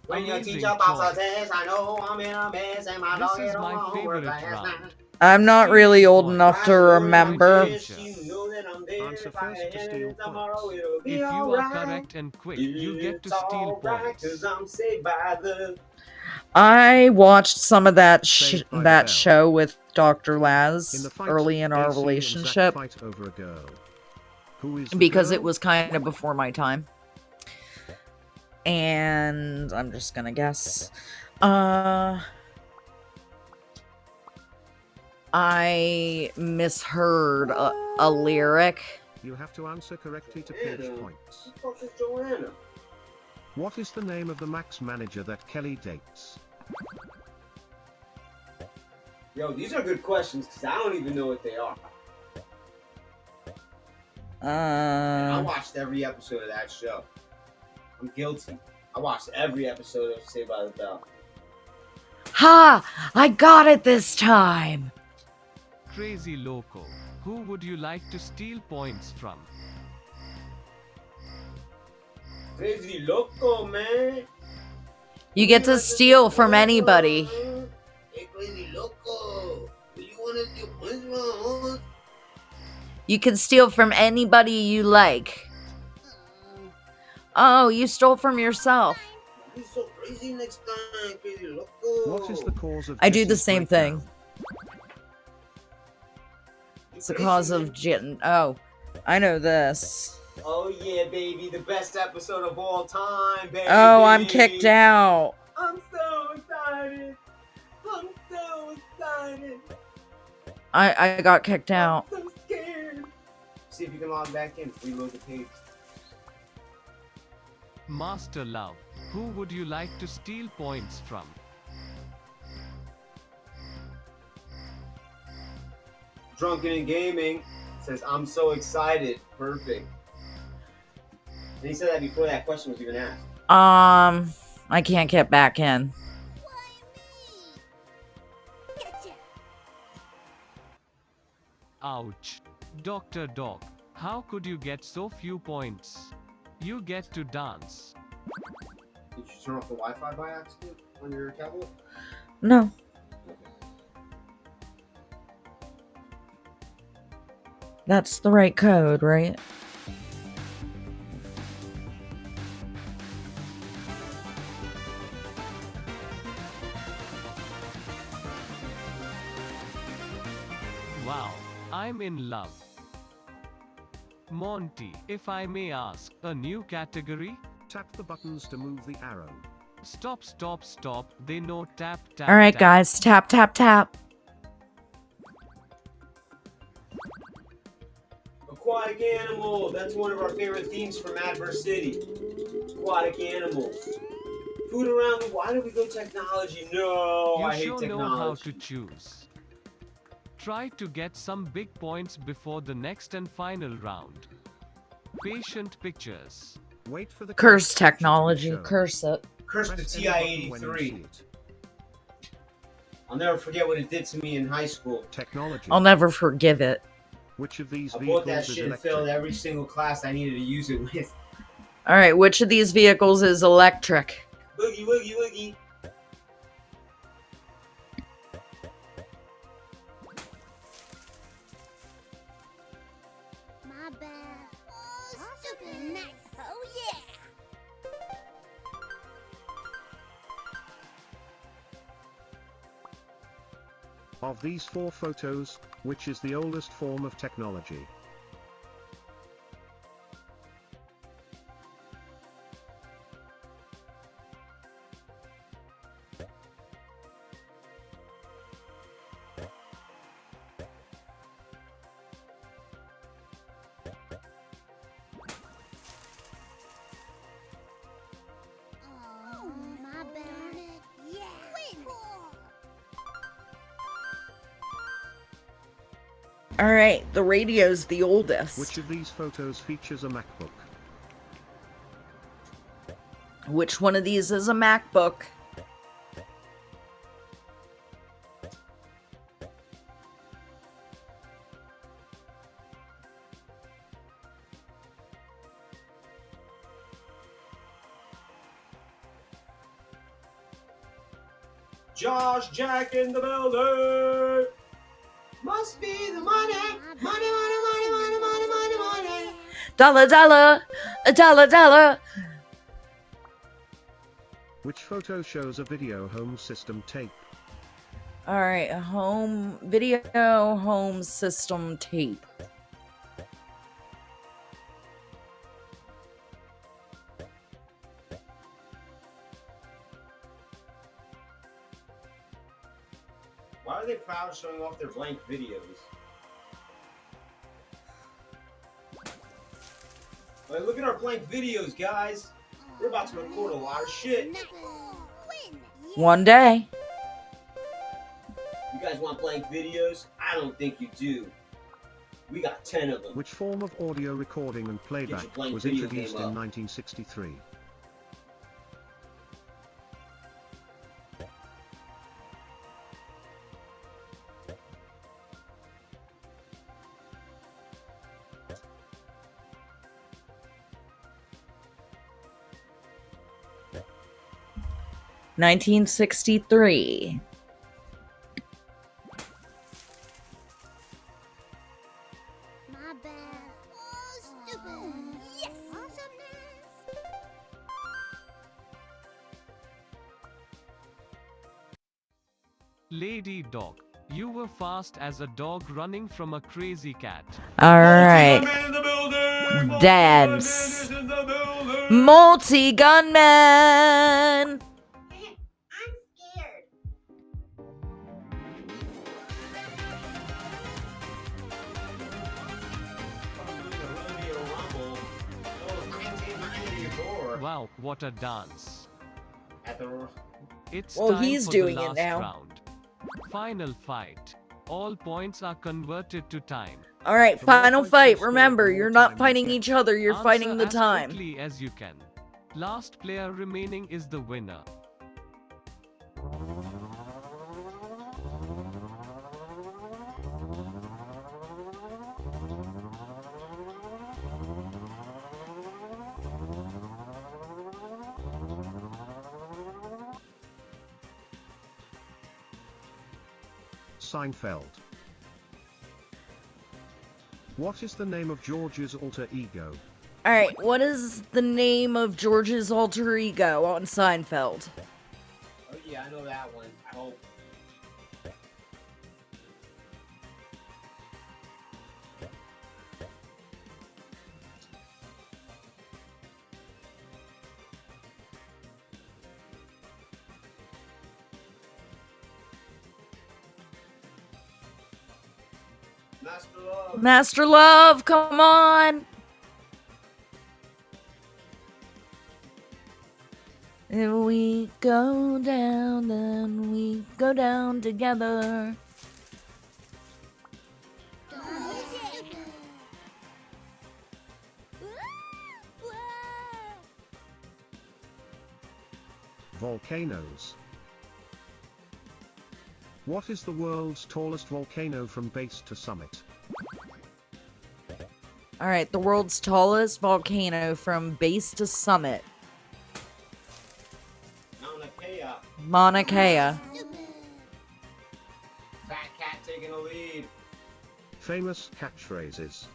When your Amazing teacher pops a choice. test, I know I'm in a mess and my dog This is ain't my on homework favorite last round. night. I'm not really old enough to remember. You know that I'm there Answer if I first to had steal it tomorrow, it'll If be you are alright. correct and quick, you get to It's steal alright, points. 'cause I'm saved by the... I watched some of that Saved by the that Bell. show with Dr. In Laz the fight, early in our AC and Zack relationship fight over a girl. Who is the because girl? it was kind of before my time. And I'm just gonna guess. I misheard a lyric. You have to answer correctly to pinch points. Who the fuck is Joanna? What is the name of the Max manager that Kelly dates? Yo, these are good questions, because I don't even know what they are. And I watched every episode of that show. I'm guilty. I watched every episode of Saved by the Bell. Ha! I got it this time. Crazy Loco, who would you like to steal points from? Crazy Loco, man. You get to steal from anybody. Hey, Crazy Loco. Do you want to steal points from us? You can steal from anybody you like. Oh, you stole from yourself. Be so crazy next time, Crazy Loco. What is the cause of I do the Jesse's same breakdown? thing. It's the cause of Oh, I know this. Oh yeah, baby, the best episode of all time, baby. Oh, I'm kicked out. I'm so excited. I'm so excited. I got kicked out. I'm so scared. See if you can log back in. Reload the page. Master Love, who would you like to steal points from? Drunken and Gaming says, I'm so excited. Perfect. And he said that before that question was even asked. I can't get back in. Ouch. Dr. Dog, how could you get so few points? You get to dance. Did you turn off the Wi-Fi by accident on your tablet? No. That's the right code, right? Wow, I'm in love. Monty, if I may ask, a new category? Tap the buttons to move the arrow. Stop, stop, stop. They know tap, tap. All right, tap. guys, tap, tap, tap. Aquatic animals. That's one of our favorite themes from Adverse City. Aquatic animals. Food around the... Why did we go technology? No, You I hate sure know how technology. to choose. Try to get some big points before the next and final round. Patient pictures. Wait for the Curse technology. Curse it. Curse the Press any button when you see TI-83. it. I'll never forget what it did to me in high school. Technology. I'll never forgive it. Which of these I vehicles bought that is shit and electric? failed every single class I needed to use it with. All right, which of these vehicles is electric? Boogie, woogie, woogie. My bad. Oh, super nice. Oh, yes. Of these 4 photos, which is the oldest form of technology? Alright, the radio's the oldest. Which of these photos features a MacBook? Which one of these is a MacBook? Josh Jack in the building. Must be the money. Money. Dollar, dollar, a dollar, dollar. Which photo shows a video home system tape? Alright, a video home system tape. Why are they proud of showing off their blank videos? Like, look at our blank videos, guys. We're about to record a lot of shit. One day. You guys want blank videos? I don't think you do. We got 10 of them. Which form of audio recording and playback was introduced in 1963? – 1963. Lady dog, you were fast as a dog running from a crazy cat. Alright. Dabs. Multi-gunman! Wow, what a dance. It's well, time he's for doing the last it now. round. Final fight. All points are converted to time. Alright, final fight. Remember, you're not fighting each other, you're Answer fighting the as time. quickly as you can. Last player remaining is the winner. Seinfeld. What is the name of George's alter ego? Alright, what is the name of George's alter ego on Seinfeld? Oh yeah, I know that one. I hope. Master Love. Master Love, come on! If we go down, then we go down together. Volcanoes. What is the world's tallest volcano from base to summit? Alright, the world's tallest volcano from base to summit. Mauna Kea. Fat cat taking a lead. Famous catchphrases.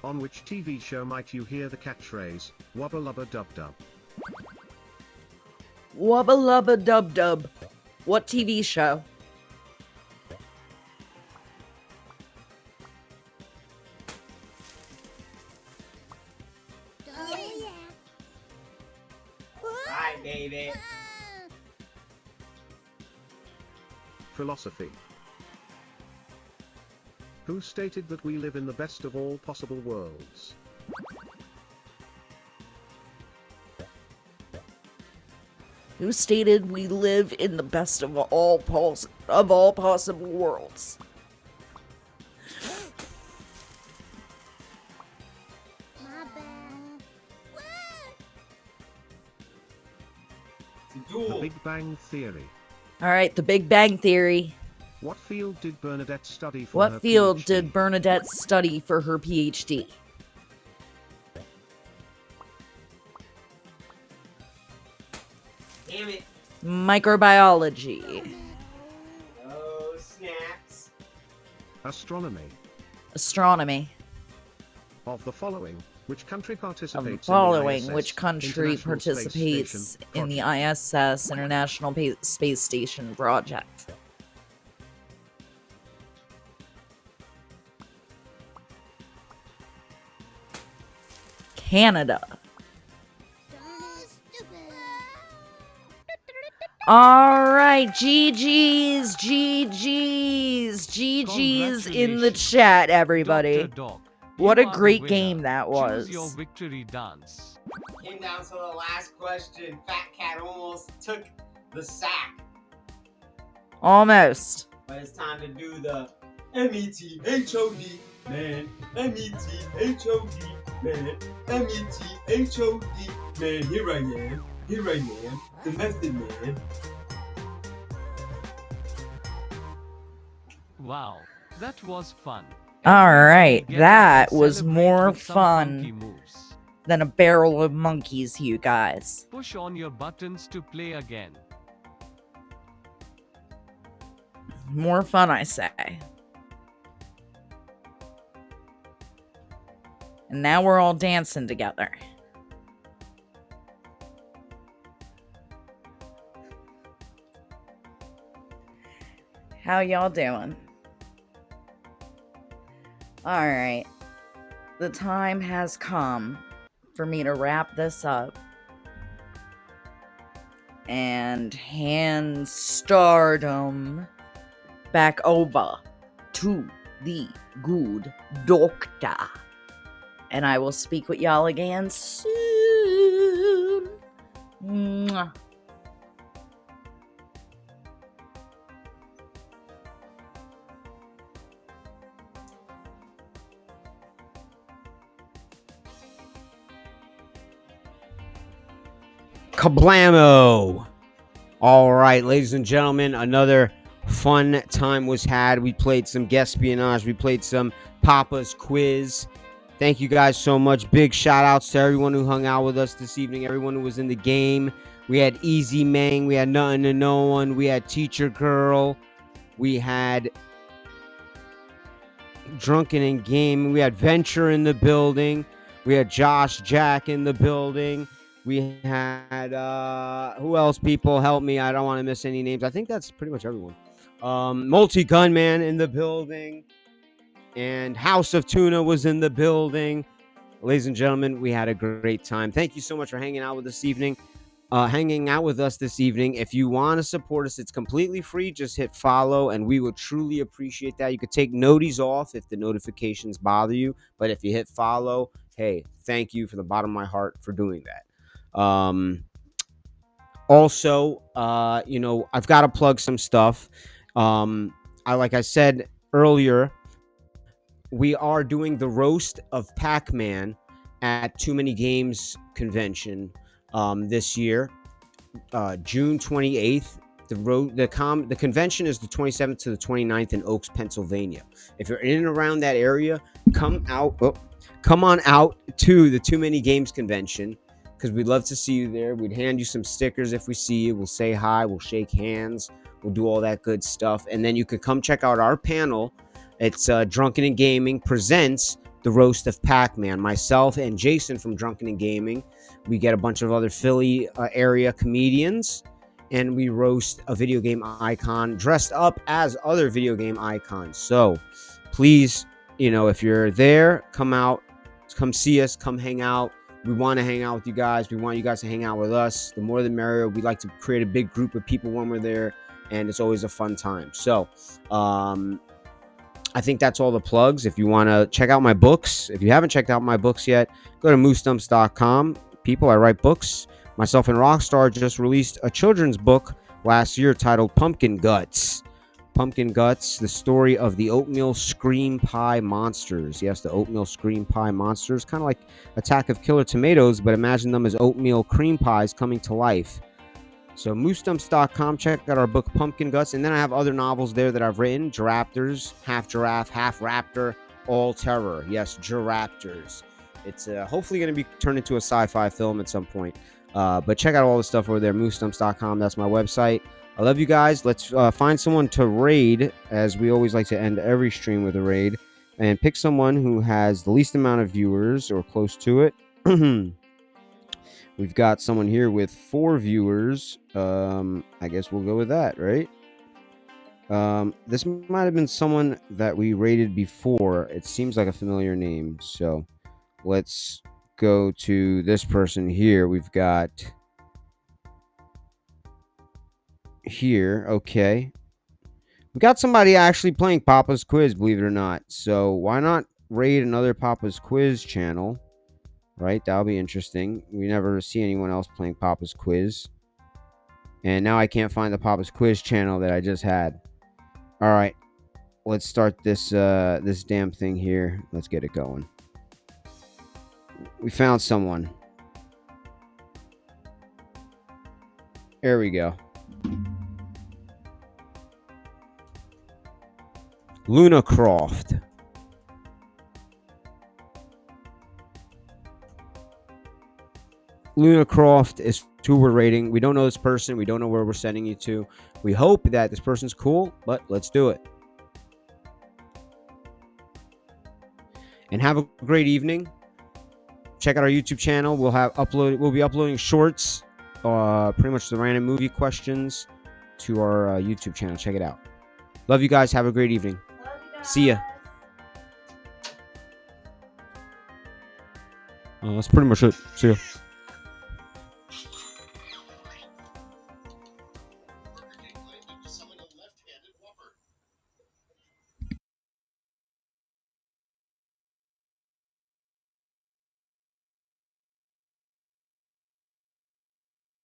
On which TV show might you hear the catchphrase, wubba lubba dub dub? Wubba lubba dub dub. What TV show? Hi, baby. Philosophy. Who stated that we live in the best of all possible worlds? Who stated we live in the best of all possible worlds? The Big Bang Theory. All right, The Big Bang Theory. What field did Bernadette study for What her field PhD? did Bernadette study for her PhD? Damn it. Microbiology. Oh, snaps. Astronomy. Astronomy. Of the following, which country Of the participates following, in the which ISS, country International Space participates Station in the project? ISS, International Space Station project? Canada. All right, GG's in the chat, everybody. Dr. Dog, What you a are the great winner. game that was. Choose your victory dance. Came down to the last question. Fat Cat almost took the sack. Almost. But it's time to do the METHOD, man. METHOD, man. METHOD, man. Here I am. The method man. Wow, that was fun. All right, Get up that and was celebrate more with some funky fun moves. than a barrel of monkeys, you guys. Push on your buttons to play again. More fun, I say. And now we're all dancing together. How y'all doing? Alright. The time has come for me to wrap this up and hand stardom back over to the good doctor. And I will speak with y'all again soon. Mwah. Kablamo! All right, ladies and gentlemen, another fun time was had. We played some Guespionage. We played some Papa's Quiz. Thank you guys so much. Big shout outs to everyone who hung out with us this evening, everyone who was in the game. We had Easy Mang. We had Nothing to No One. We had Teacher Girl. We had Drunken and Gaming. We had Venture in the building. We had Josh Jack in the building. We had, who else, people? Help me. I don't want to miss any names. I think that's pretty much everyone. Multi-Gunman in the building. And House of Tuna was in the building. Ladies and gentlemen, we had a great time. Thank you so much for hanging out with us this evening. If you want to support us, it's completely free. Just hit follow, and we would truly appreciate that. You could take noties off if the notifications bother you. But if you hit follow, hey, thank you from the bottom of my heart for doing that. Also, I've got to plug some stuff. Like I said earlier, we are doing the roast of Pac-Man at Too Many Games convention this year, June 28th. The convention is the 27th to the 29th in Oaks, Pennsylvania. If you're in and around that area, come on out to the Too Many Games convention, because we'd love to see you there. We'd hand you some stickers if we see you. We'll say hi. We'll shake hands. We'll do all that good stuff. And then you could come check out our panel. It's Drunken and Gaming presents the roast of Pac-Man. Myself and Jason from Drunken and Gaming. We get a bunch of other Philly area comedians. and we roast a video game icon dressed up as other video game icons. So please, if you're there, come out, come see us, come hang out. We want to hang out with you guys. We want you guys to hang out with us. The more the merrier. We like to create a big group of people when we're there, and it's always a fun time. So I think that's all the plugs. If you want to check out my books, if you haven't checked out my books yet, go to moosestumps.com. People, I write books. Myself and Rockstar just released a children's book last year titled Pumpkin Guts. Pumpkin Guts, the story of the oatmeal scream pie monsters. Yes, the oatmeal scream pie monsters, kind of like Attack of Killer Tomatoes, but imagine them as oatmeal cream pies coming to life. So moosestumps.com, check out our book Pumpkin Guts, and then I have other novels there that I've written. Giraptors, half giraffe, half raptor, all terror. Yes, Giraptors. It's hopefully going to be turned into a sci-fi film at some point. But check out all the stuff over there, moosestumps.com. That's my website. I love you guys. Let's find someone to raid, as we always like to end every stream with a raid, and pick someone who has the least amount of viewers or close to it. We've got someone here with 4 viewers. I guess we'll go with that, right? This might have been someone that we rated before. It seems like a familiar name. So let's go to this person here. We've got here. Okay. We got somebody actually playing Papa's Quiz, believe it or not. So why not raid another Papa's Quiz channel? Right? That'll be interesting. We never see anyone else playing Papa's Quiz. And now I can't find the Papa's Quiz channel that I just had. All right. Let's start this this damn thing here. Let's get it going. We found someone. There we go. Luna Croft. Luna Croft is who we're rating. We don't know this person. We don't know where we're sending you to. We hope that this person's cool, but let's do it. And have a great evening. Check out our YouTube channel. We'll be uploading shorts, pretty much the random movie questions, to our YouTube channel. Check it out. Love you guys. Have a great evening. See ya. That's pretty much it. See ya.